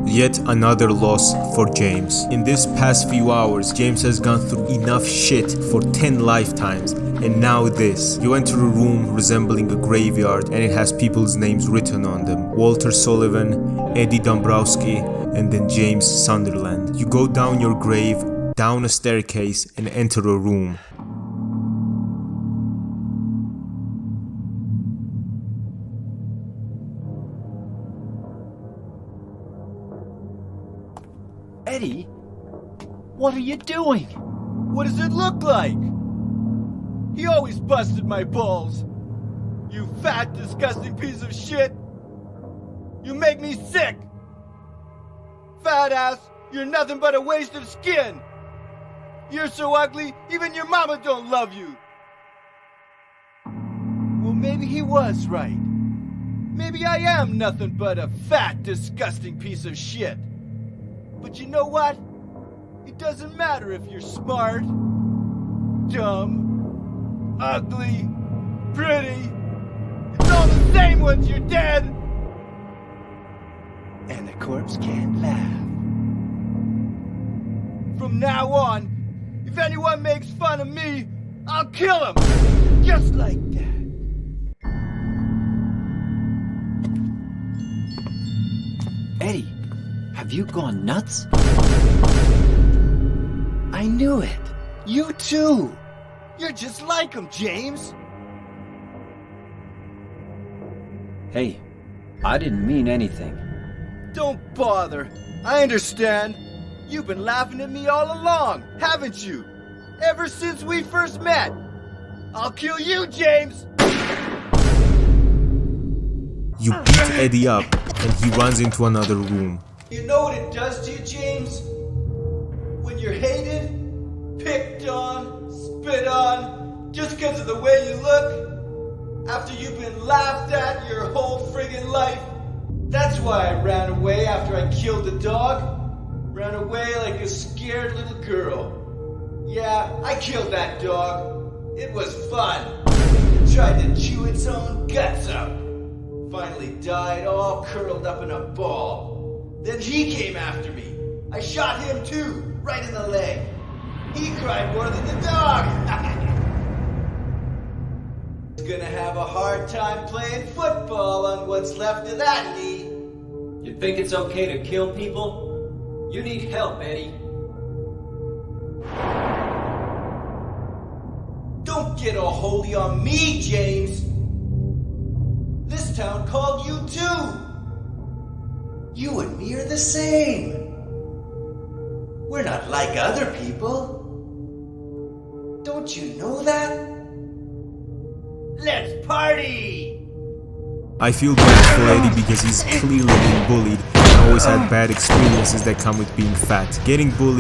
Yet another loss for James. In this past few hours, James has gone through enough shit for 10 lifetimes, and now this. You enter a room resembling a graveyard and it has people's names written on them. Walter Sullivan, Eddie Dombrowski, and then James Sunderland. You go down your grave, down a staircase, and enter a room. Eddie, what are you doing? What does it look like? He always busted my balls. You fat, disgusting piece of shit. You make me sick. Fat ass, you're nothing but a waste of skin. You're so ugly, even your mama don't love you. Well, maybe he was right. Maybe I am nothing but a fat, disgusting piece of shit. But you know what? It doesn't matter if you're smart, dumb, ugly, pretty. It's all the same once you're dead. And the corpse can't laugh. From now on, if anyone makes fun of me, I'll kill him. Just like that. Eddie, have you gone nuts? I knew it. You too. You're just like him, James. Hey, I didn't mean anything. Don't bother. I understand. You've been laughing at me all along, haven't you? Ever since we first met. I'll kill you, James. You beat Eddie up and he runs into another room. You know what it does to you, James? When you're hated, picked on, spit on, just because of the way you look, after you've been laughed at your whole friggin' life. That's why I ran away after I killed the dog. ran away like a scared little girl. Yeah, I killed that dog. It was fun. It tried to chew its own guts out. Finally died all curled up in a ball. Then he came after me. I shot him too, right in the leg. He cried more than the dog. He's gonna have a hard time playing football on what's left of that knee. You think it's okay to kill people? You need help, Eddie. Don't get all holy on me, James. This town called you too. You and me are the same. We're not like other people. Don't you know that? Let's party! I feel bad for Eddie because he's clearly been bullied and always had bad experiences that come with being fat. Getting bullied,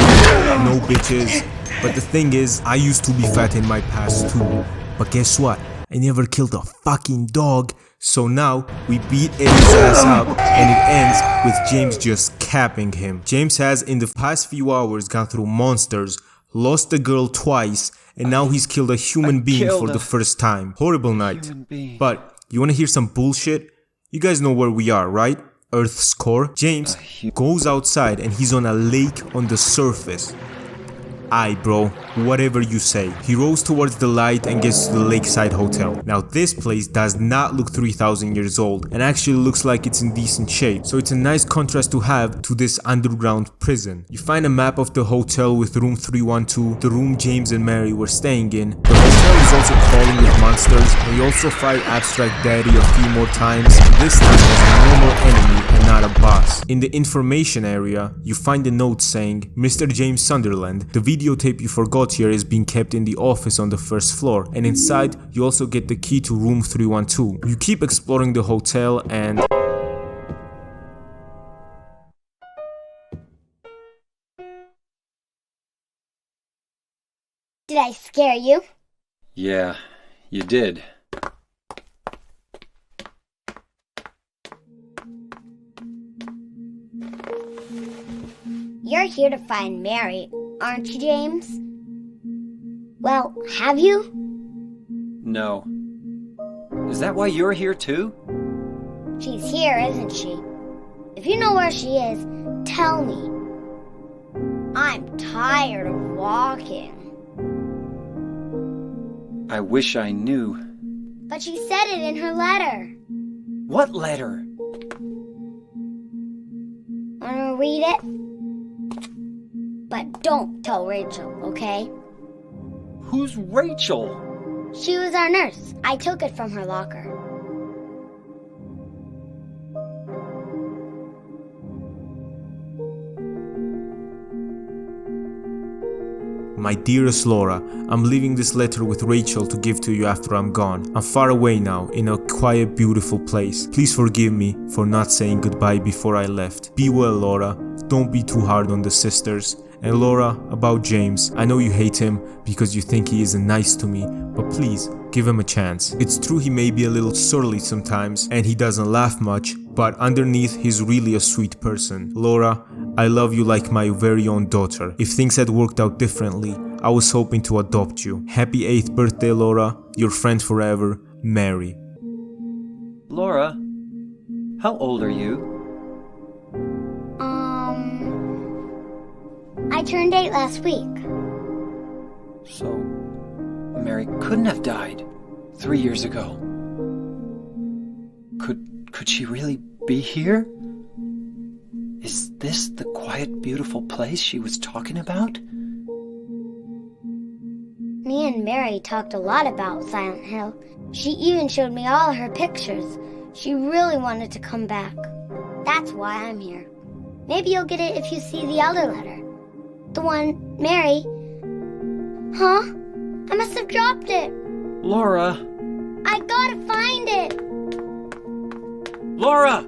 no bitches. But the thing is, I used to be fat in my past too. But guess what? I never killed a fucking dog. So now, we beat Eddie's ass up and it ends with James just capping him. James has in the past few hours gone through monsters, lost a girl twice, and now he's killed a human being for the first time. Horrible night. But, you wanna hear some bullshit? You guys know where we are, right? Earth's core. James goes outside and he's on a lake on the surface. Aye bro, whatever you say. He rows towards the light and gets to the lakeside hotel. Now this place does not look 3000 years old and actually looks like it's in decent shape, so it's a nice contrast to have to this underground prison. You find a map of the hotel with room 312, the room James and Mary were staying in. The hotel is also crawling with monsters, and you also fight Abstract Daddy a few more times, and this time as a normal enemy and not a boss. In the information area, you find a note saying, Mr. James Sunderland, the videotape you forgot here is being kept in the office on the first floor, and inside you also get the key to room 312. You keep exploring the hotel and... Did I scare you? Yeah, you did. You're here to find Mary, aren't you, James? Well, have you? No. Is that why you're here too? She's here, isn't she? If you know where she is, tell me. I'm tired of walking. I wish I knew. But she said it in her letter. What letter? Wanna read it? But don't tell Rachel, okay? Who's Rachel? She was our nurse. I took it from her locker. My dearest Laura, I'm leaving this letter with Rachel to give to you after I'm gone. I'm far away now, in a quiet, beautiful place. Please forgive me for not saying goodbye before I left. Be well, Laura. Don't be too hard on the sisters. And Laura, about James, I know you hate him because you think he isn't nice to me, but please, give him a chance. It's true he may be a little surly sometimes, and he doesn't laugh much, but underneath he's really a sweet person. Laura, I love you like my very own daughter. If things had worked out differently, I was hoping to adopt you. Happy 8th birthday, Laura. Your friend forever, Mary. Laura, how old are you? I turned 8 last week. So, Mary couldn't have died 3 years ago. Could she really be here? Is this the quiet, beautiful place she was talking about? Me and Mary talked a lot about Silent Hill. She even showed me all her pictures. She really wanted to come back. That's why I'm here. Maybe you'll get it if you see the other letter. The one, Mary. Huh? I must have dropped it. Laura! I gotta find it! Laura!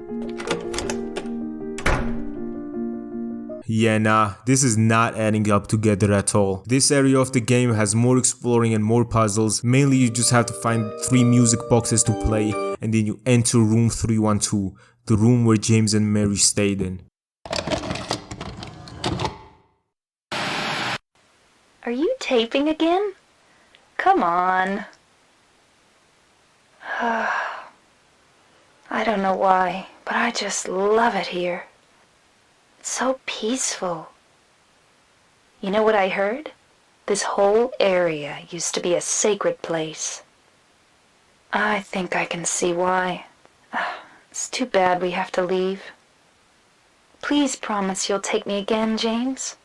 Yeah, nah, this is not adding up together at all. This area of the game has more exploring and more puzzles. Mainly you just have to find 3 music boxes to play, and then you enter room 312, the room where James and Mary stayed in. Are you taping again? Come on. I don't know why, but I just love it here. It's so peaceful. You know what I heard? This whole area used to be a sacred place. I think I can see why. It's too bad we have to leave. Please promise you'll take me again, James.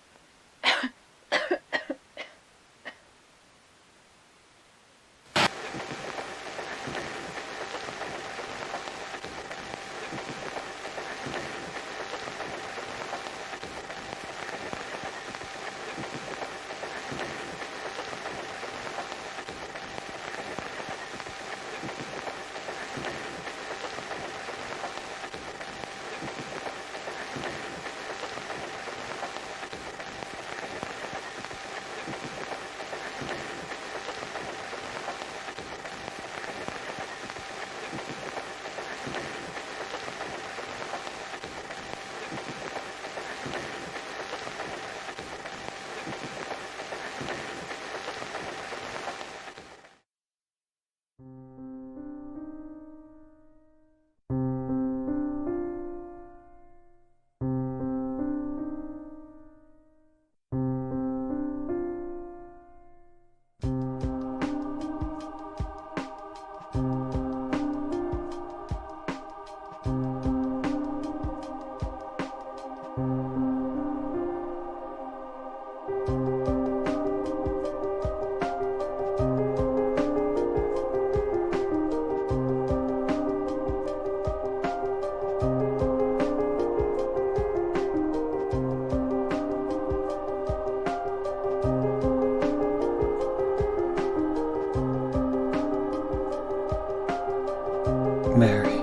Mary.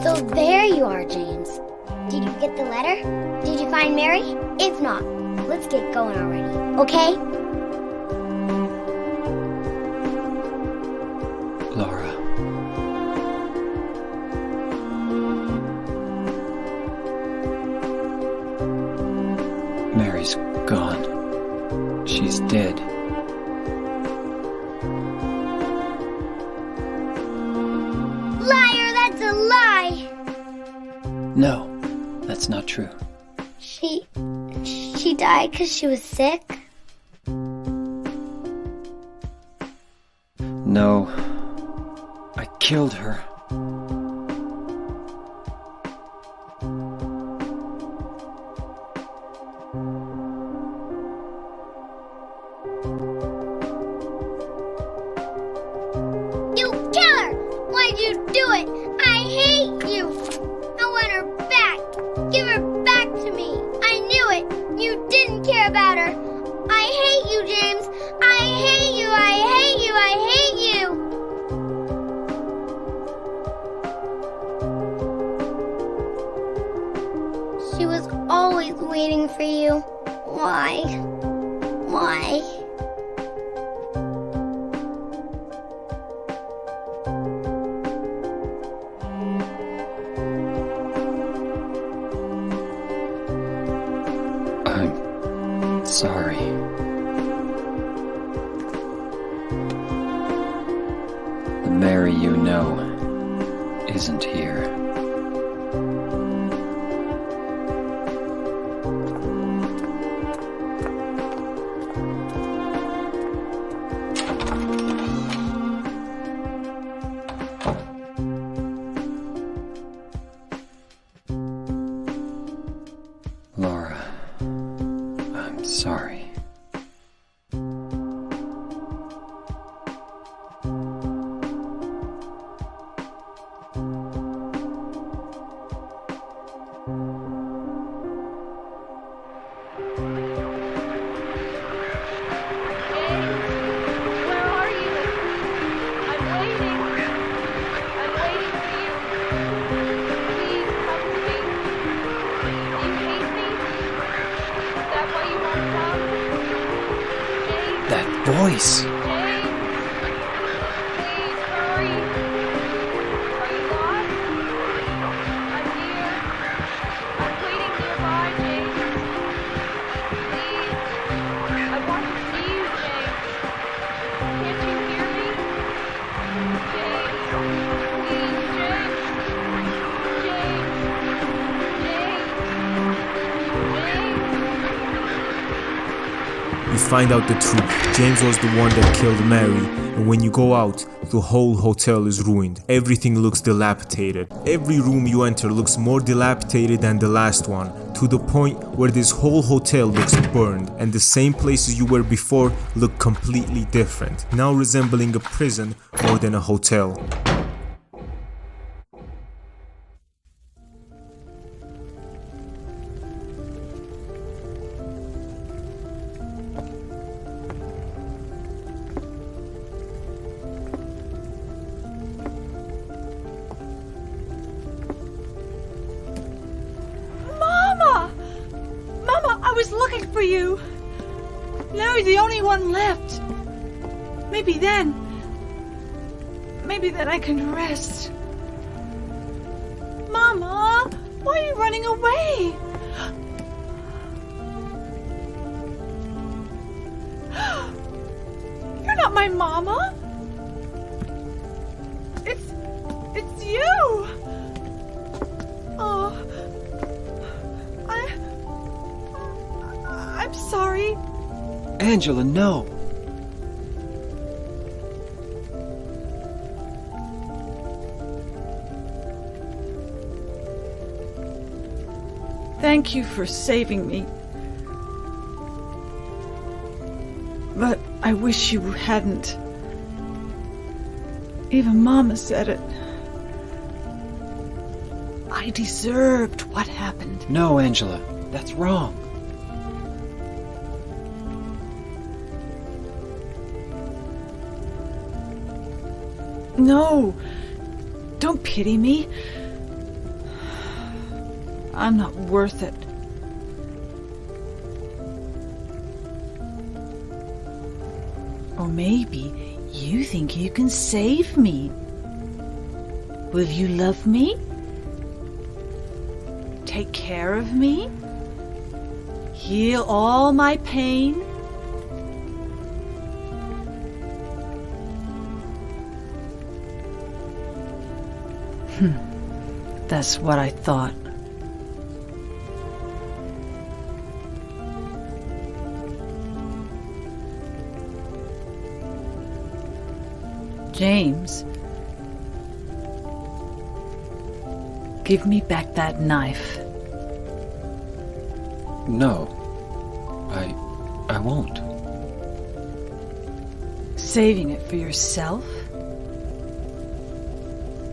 So there you are, James. Did you get the letter? Did you find Mary? If not, let's get going already, okay? Laura. Mary's gone. She's dead. Liar, that's a lie! No, that's not true. She died because she was sick? No, I killed her. You killer! Why'd you do it? I hate you! I want her back! Give her back to me! I knew it! You didn't care about her! I hate you, James! I hate you! I hate you! I hate you! She was always waiting for you. Why? Why? I'm sorry. The Mary you know isn't here. Laura, I'm sorry. Where are you? I'm waiting. I'm waiting for you. Please come to me. You hate me? Is that why you won't come? James? That voice! James? Please come. You find out the truth. James was the one that killed Mary, and when you go out, the whole hotel is ruined. Everything looks dilapidated. Every room you enter looks more dilapidated than the last one, to the point where this whole hotel looks burned, and the same places you were before look completely different, now resembling a prison more than a hotel. I was looking for you. Now you're the only one left. Maybe then I can rest. Mama, why are you running away? You're not my mama. It's you. Oh, I'm sorry. Angela, no. Thank you for saving me. But I wish you hadn't. Even Mama said it. I deserved what happened. No, Angela, that's wrong. No, don't pity me. I'm not worth it. Or maybe you think you can save me. Will you love me? Take care of me? Heal all my pain? That's what I thought. James, give me back that knife. No, I won't. Saving it for yourself?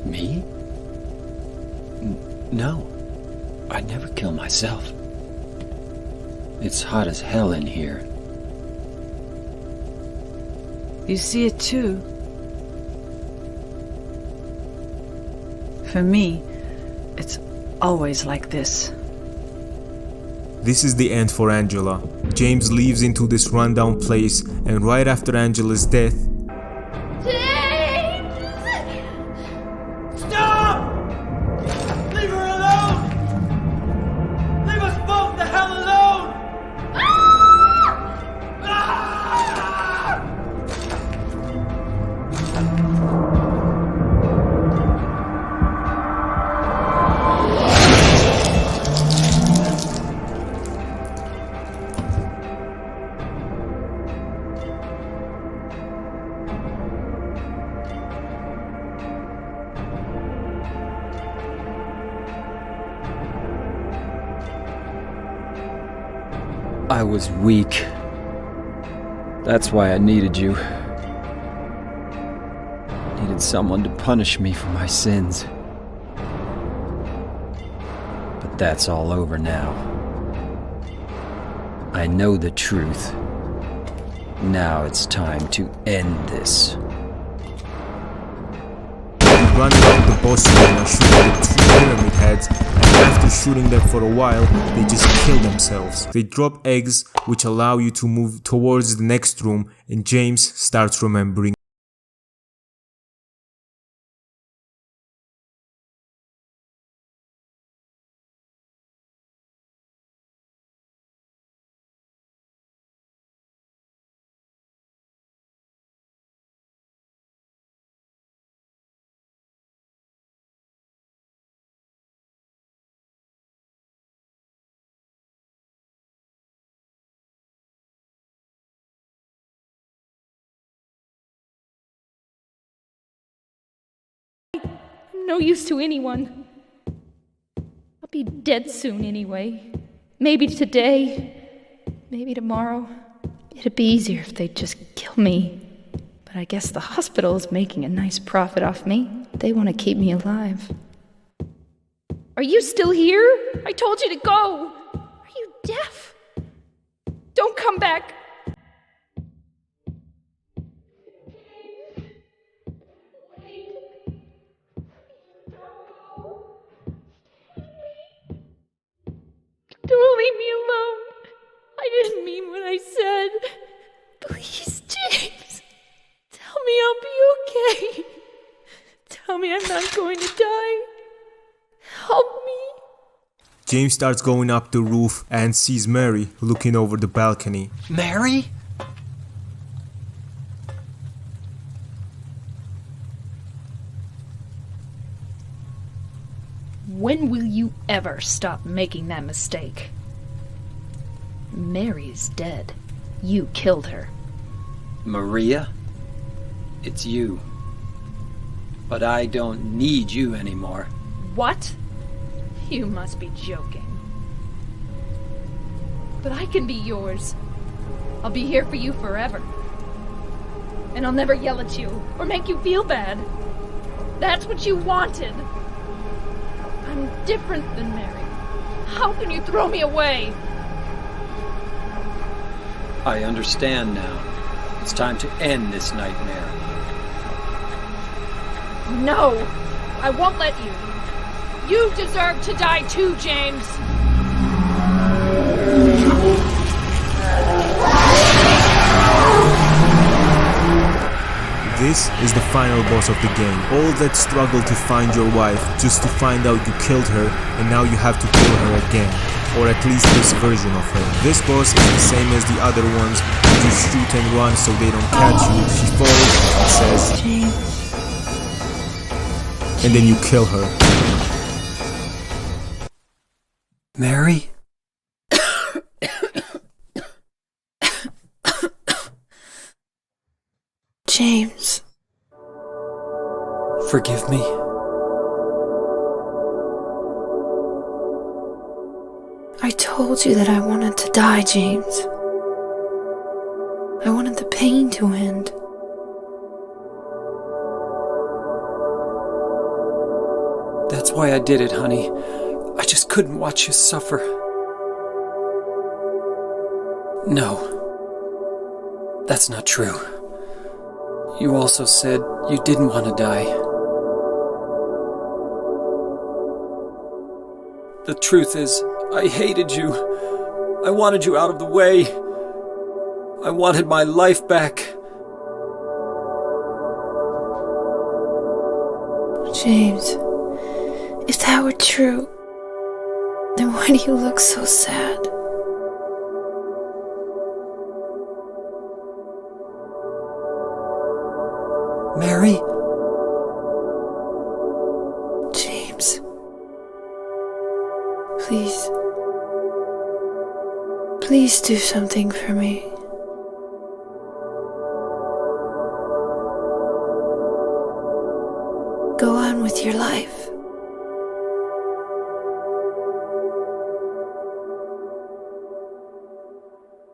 Me? No, I'd never kill myself. It's hot as hell in here. You see it too. For me, it's always like this. This is the end for Angela. James leaves into this rundown place, and right after Angela's death, Stop! Leave her alone! Leave us both the hell alone! I was weak. That's why I needed you. Needed someone to punish me for my sins. But that's all over now. I know the truth. Now it's time to end this. run around the boss room and shoot the two pyramid heads, and after shooting them for a while, they just kill themselves. They drop eggs which allow you to move towards the next room, and James starts remembering I'm no use to anyone. I'll be dead soon anyway. Maybe today, maybe tomorrow. It'd be easier if they'd just kill me. But I guess the hospital is making a nice profit off me. They want to keep me alive. Are you still here? I told you to go. Are you deaf? Don't come back. Don't leave me alone. I didn't mean what I said. Please, James. Tell me I'll be okay. Tell me I'm not going to die. Help me. James starts going up the roof and sees Mary looking over the balcony. Mary? When will you ever stop making that mistake? Mary's dead. You killed her. Maria? It's you. But I don't need you anymore. What? You must be joking. But I can be yours. I'll be here for you forever. And I'll never yell at you or make you feel bad. That's what you wanted. I'm different than Mary. How can you throw me away? I understand now. It's time to end this nightmare. No, I won't let you. You deserve to die too, James. This is the final boss of the game. All that struggle to find your wife just to find out you killed her and now you have to kill her again. Or at least this version of her. This boss is the same as the other ones. You just shoot and run so they don't catch you. She falls and says, James. And then you kill her. Mary? James. Forgive me. I told you that I wanted to die, James. I wanted the pain to end. That's why I did it, honey. I just couldn't watch you suffer. No. That's not true. You also said you didn't want to die. The truth is, I hated you. I wanted you out of the way. I wanted my life back. James, if that were true, then why do you look so sad? Mary? James. Please. Please do something for me. Go on with your life.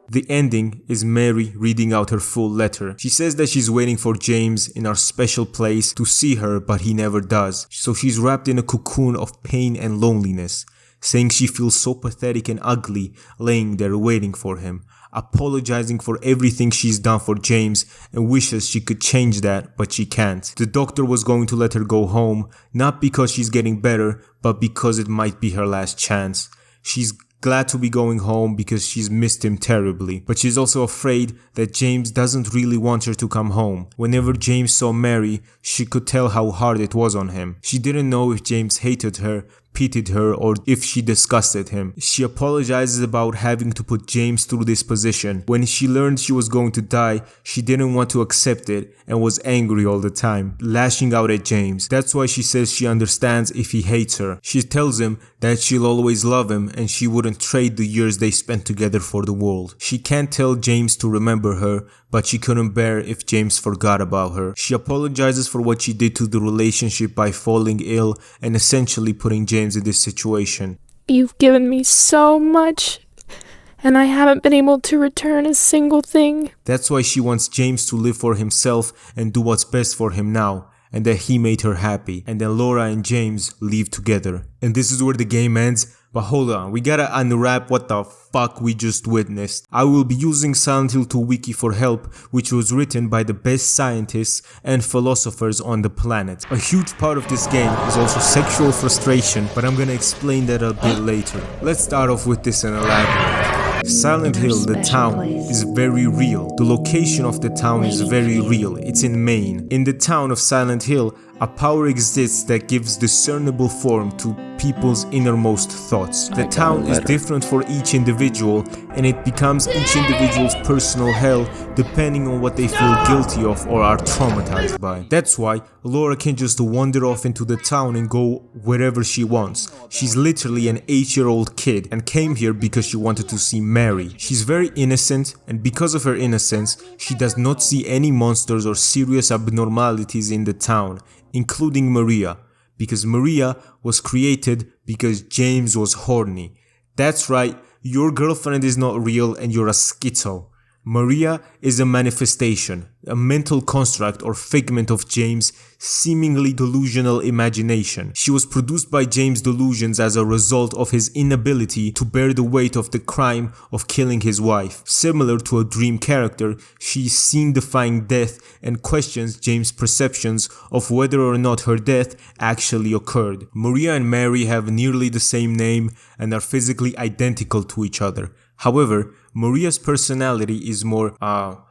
The ending is Mary reading out her full letter. She says that she's waiting for James in our special place to see her, but he never does. So she's wrapped in a cocoon of pain and loneliness, saying she feels so pathetic and ugly laying there waiting for him, apologizing for everything she's done for James and wishes she could change that, but she can't. The doctor was going to let her go home, not because she's getting better, but because it might be her last chance. She's glad to be going home because she's missed him terribly, but she's also afraid that James doesn't really want her to come home. Whenever James saw Mary, she could tell how hard it was on him. She didn't know if James hated her, pitied her, or if she disgusted him. She apologizes about having to put James through this position. When she learned she was going to die, she didn't want to accept it and was angry all the time, lashing out at James. That's why she says she understands if he hates her. She tells him that she'll always love him and she wouldn't trade the years they spent together for the world. She can't tell James to remember her, but she couldn't bear if James forgot about her. She apologizes for what she did to the relationship by falling ill and essentially putting James in this situation. You've given me so much, and I haven't been able to return a single thing. That's why she wants James to live for himself and do what's best for him now, and that he made her happy. And then Laura and James leave together. And this is where the game ends. But hold on, we gotta unwrap what the fuck we just witnessed. I will be using Silent Hill 2 Wiki for help, which was written by the best scientists and philosophers on the planet. A huge part of this game is also sexual frustration, but I'm gonna explain that a bit later. Let's start off with this and elaborate. Silent Hill, the town, is very real. The location of the town is very real. It's in Maine. In the town of Silent Hill, a power exists that gives discernible form to people's innermost thoughts. The town is different for each individual, and it becomes each individual's personal hell depending on what they feel guilty of or are traumatized by. That's why Laura can just wander off into the town and go wherever she wants. She's literally an 8-year-old kid and came here because she wanted to see Mary. She's very innocent, and because of her innocence, she does not see any monsters or serious abnormalities in the town, including Maria, because Maria was created because James was horny. That's right, your girlfriend is not real and you're a schizo. Maria is a manifestation, a mental construct or figment of James' seemingly delusional imagination. She was produced by James' delusions as a result of his inability to bear the weight of the crime of killing his wife. Similar to a dream character, she is seen defying death and questions James' perceptions of whether or not her death actually occurred. Maria and Mary have nearly the same name and are physically identical to each other. However, Maria's personality is more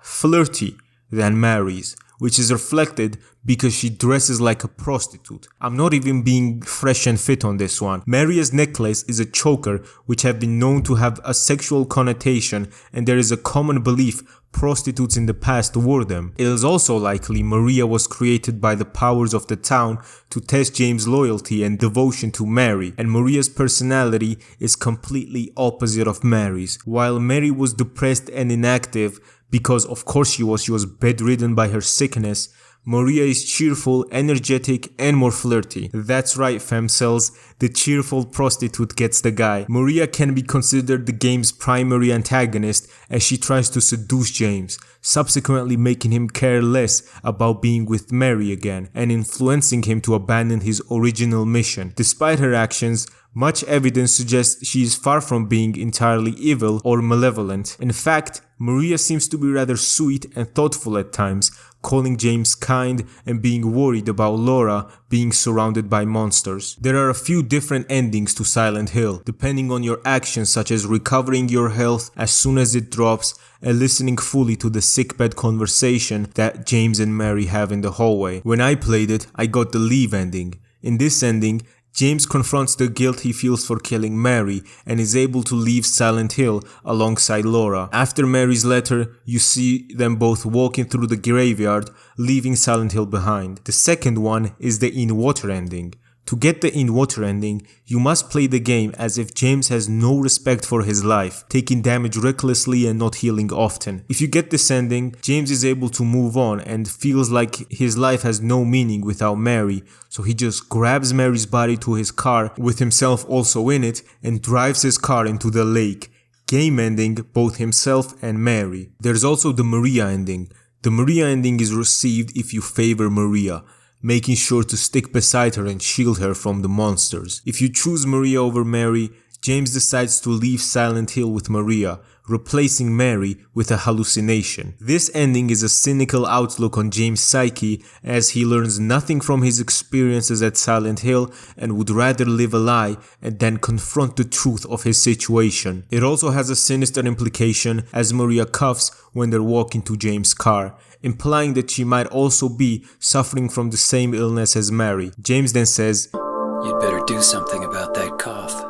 flirty than Mary's, which is reflected because she dresses like a prostitute. I'm not even being fresh and fit on this one. Maria's necklace is a choker, which have been known to have a sexual connotation, and there is a common belief prostitutes in the past wore them. It is also likely Maria was created by the powers of the town to test James' loyalty and devotion to Mary, and Maria's personality is completely opposite of Mary's. While Mary was depressed and inactive, because of course she was bedridden by her sickness, Maria is cheerful, energetic, and more flirty. That's right, femcells, the cheerful prostitute gets the guy. Maria can be considered the game's primary antagonist as she tries to seduce James, subsequently making him care less about being with Mary again, and influencing him to abandon his original mission. Despite her actions, much evidence suggests she is far from being entirely evil or malevolent. In fact, Maria seems to be rather sweet and thoughtful at times, calling James kind and being worried about Laura being surrounded by monsters. There are a few different endings to Silent Hill, depending on your actions, such as recovering your health as soon as it drops and listening fully to the sickbed conversation that James and Mary have in the hallway. When I played it, I got the leave ending. In this ending, James confronts the guilt he feels for killing Mary and is able to leave Silent Hill alongside Laura. After Mary's letter, you see them both walking through the graveyard, leaving Silent Hill behind. The second one is the in-water ending. To get the in-water ending, you must play the game as if James has no respect for his life, taking damage recklessly and not healing often. If you get this ending, James is able to move on and feels like his life has no meaning without Mary, so he just grabs Mary's body to his car, with himself also in it, and drives his car into the lake, game ending both himself and Mary. There's also the Maria ending. The Maria ending is received if you favor Maria, making sure to stick beside her and shield her from the monsters. If you choose Maria over Mary, James decides to leave Silent Hill with Maria, replacing Mary with a hallucination. This ending is a cynical outlook on James' psyche, as he learns nothing from his experiences at Silent Hill and would rather live a lie and then confront the truth of his situation. It also has a sinister implication as Maria coughs when they're walking to James' car, implying that she might also be suffering from the same illness as Mary. James then says, "You'd better do something about that cough."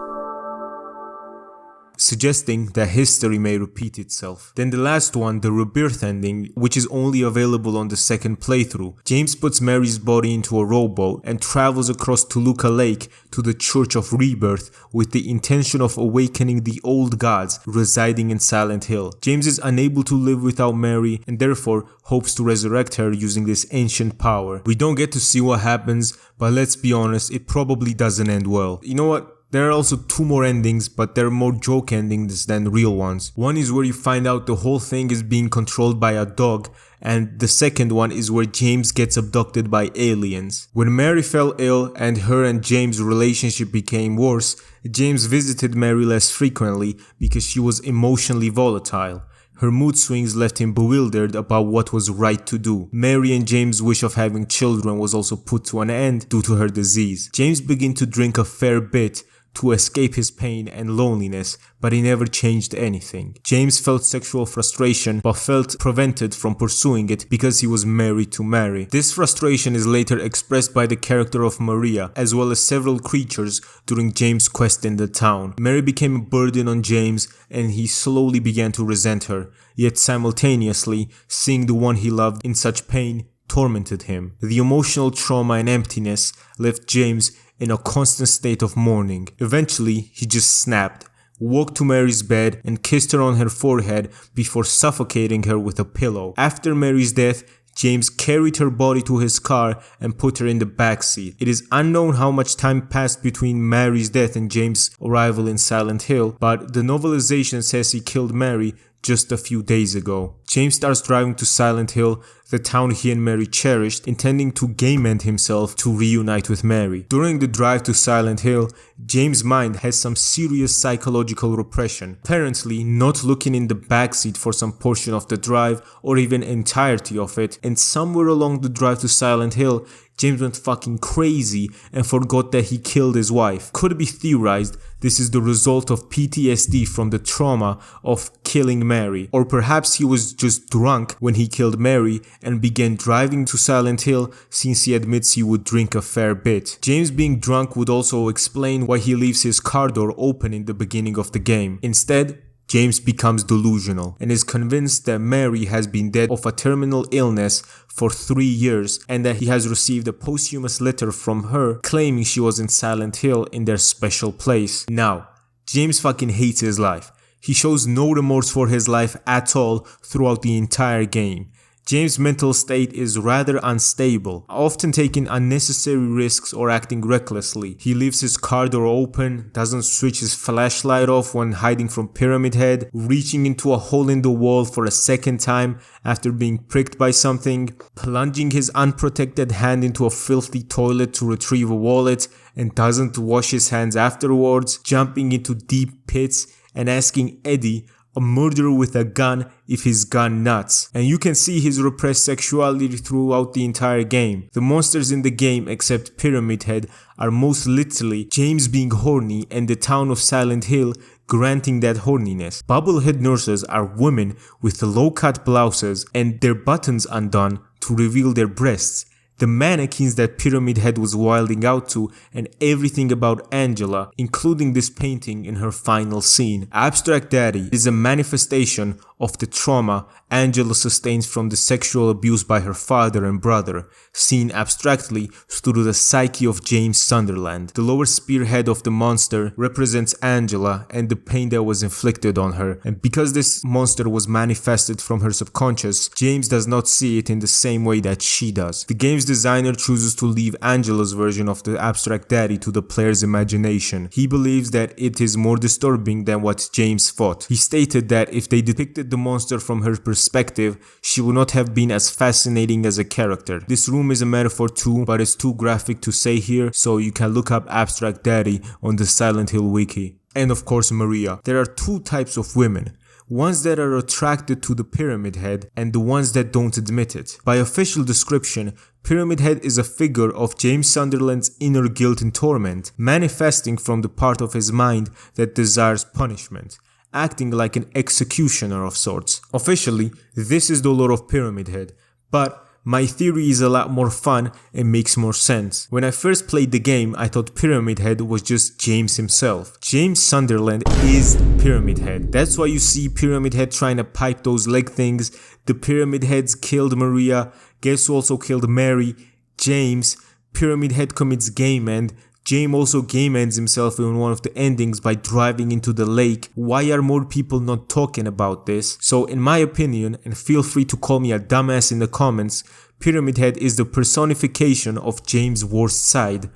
suggesting that history may repeat itself. Then the last one, the rebirth ending, which is only available on the second playthrough. James puts Mary's body into a rowboat and travels across Toluca Lake to the Church of Rebirth with the intention of awakening the old gods residing in Silent Hill. James is unable to live without Mary and therefore hopes to resurrect her using this ancient power. We don't get to see what happens, but let's be honest, it probably doesn't end well. You know what? There are also two more endings, but they're more joke endings than real ones. One is where you find out the whole thing is being controlled by a dog, and the second one is where James gets abducted by aliens. When Mary fell ill and her and James' relationship became worse, James visited Mary less frequently because she was emotionally volatile. Her mood swings left him bewildered about what was right to do. Mary and James' wish of having children was also put to an end due to her disease. James began to drink a fair bit to escape his pain and loneliness, but he never changed anything. James felt sexual frustration but felt prevented from pursuing it because he was married to Mary. This frustration is later expressed by the character of Maria, as well as several creatures during James' quest in the town. Mary became a burden on James and he slowly began to resent her, yet simultaneously, seeing the one he loved in such pain tormented him. The emotional trauma and emptiness left James in a constant state of mourning. Eventually, he just snapped, walked to Mary's bed and kissed her on her forehead before suffocating her with a pillow. After Mary's death, James carried her body to his car and put her in the backseat. It is unknown how much time passed between Mary's death and James' arrival in Silent Hill, but the novelization says he killed Mary just a few days ago. James starts driving to Silent Hill, the town he and Mary cherished, intending to game end himself to reunite with Mary. During the drive to Silent Hill, James' mind has some serious psychological repression, apparently not looking in the backseat for some portion of the drive or even entirety of it, and somewhere along the drive to Silent Hill, James went fucking crazy and forgot that he killed his wife. Could be theorized this is the result of PTSD from the trauma of killing Mary, or perhaps he was just drunk when he killed Mary and began driving to Silent Hill since he admits he would drink a fair bit. James being drunk would also explain why he leaves his car door open in the beginning of the game. Instead, James becomes delusional and is convinced that Mary has been dead of a terminal illness for 3 years and that he has received a posthumous letter from her claiming she was in Silent Hill in their special place. Now, James fucking hates his life. He shows no remorse for his life at all throughout the entire game. James' mental state is rather unstable, often taking unnecessary risks or acting recklessly. He leaves his car door open, doesn't switch his flashlight off when hiding from Pyramid Head, reaching into a hole in the wall for a second time after being pricked by something, plunging his unprotected hand into a filthy toilet to retrieve a wallet and doesn't wash his hands afterwards, jumping into deep pits and asking Eddie, a murderer with a gun, if he's gone nuts. And you can see his repressed sexuality throughout the entire game. The monsters in the game, except Pyramid Head, are most literally James being horny and the town of Silent Hill granting that horniness. Bubblehead nurses are women with low-cut blouses and their buttons undone to reveal their breasts. The mannequins that Pyramid Head was wilding out to, and everything about Angela, including this painting in her final scene. Abstract Daddy is a manifestation of the trauma Angela sustains from the sexual abuse by her father and brother, seen abstractly through the psyche of James Sunderland. The lower spearhead of the monster represents Angela and the pain that was inflicted on her, and because this monster was manifested from her subconscious, James does not see it in the same way that she does. The game's designer chooses to leave Angela's version of the Abstract Daddy to the player's imagination. He believes that it is more disturbing than what James thought. He stated that if they depicted the monster from her perspective, she would not have been as fascinating as a character. This room is a metaphor too, but it's too graphic to say here, so you can look up Abstract Daddy on the Silent Hill wiki. And of course Maria. There are two types of women. Ones that are attracted to the Pyramid Head and the ones that don't admit it. By official description, Pyramid Head is a figure of James Sunderland's inner guilt and torment, manifesting from the part of his mind that desires punishment, acting like an executioner of sorts. Officially, this is the lore of Pyramid Head, but my theory is a lot more fun and makes more sense. When I first played the game, I thought Pyramid Head was just James himself. James Sunderland is Pyramid Head. That's why you see Pyramid Head trying to pipe those leg things. The Pyramid Heads killed Maria. Guess who also killed Mary? James. Pyramid Head commits game end. James also game ends himself in one of the endings by driving into the lake. Why are more people not talking about this? So in my opinion, and feel free to call me a dumbass in the comments, Pyramid Head is the personification of James' worst side.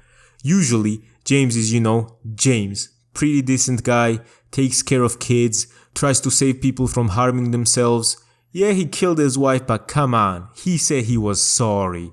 Usually, James is, James. Pretty decent guy, takes care of kids, tries to save people from harming themselves. Yeah, he killed his wife, but come on, he said he was sorry.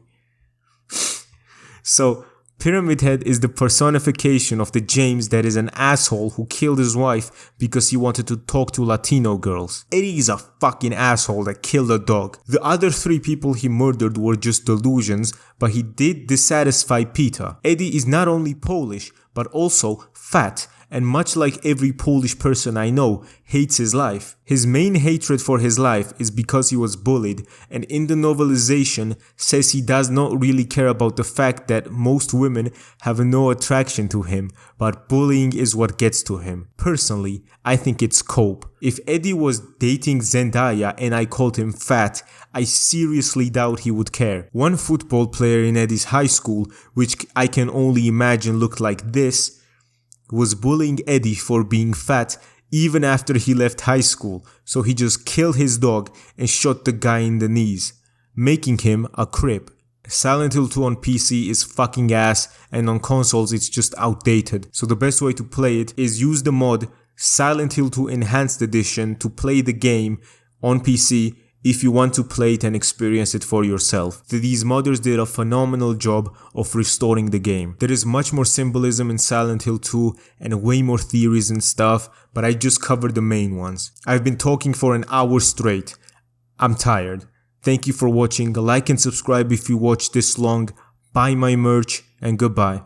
So, Pyramid Head is the personification of the James that is an asshole who killed his wife because he wanted to talk to Latino girls. Eddie is a fucking asshole that killed a dog. The other 3 people he murdered were just delusions, but he did dissatisfy Peter. Eddie is not only Polish, but also fat, and much like every Polish person I know, hates his life. His main hatred for his life is because he was bullied, and in the novelization says he does not really care about the fact that most women have no attraction to him, but bullying is what gets to him. Personally, I think it's cope. If Eddie was dating Zendaya and I called him fat, I seriously doubt he would care. One football player in Eddie's high school, which I can only imagine looked like this, was bullying Eddie for being fat even after he left high school, so he just killed his dog and shot the guy in the knees, making him a crip. Silent Hill 2 on PC is fucking ass, and on consoles it's just outdated, so the best way to play it is use the mod Silent Hill 2 Enhanced Edition to play the game on PC if you want to play it and experience it for yourself. These modders did a phenomenal job of restoring the game. There is much more symbolism in Silent Hill 2 and way more theories and stuff, but I just covered the main ones. I've been talking for an hour straight. I'm tired. Thank you for watching. Like and subscribe if you watched this long. Buy my merch and goodbye.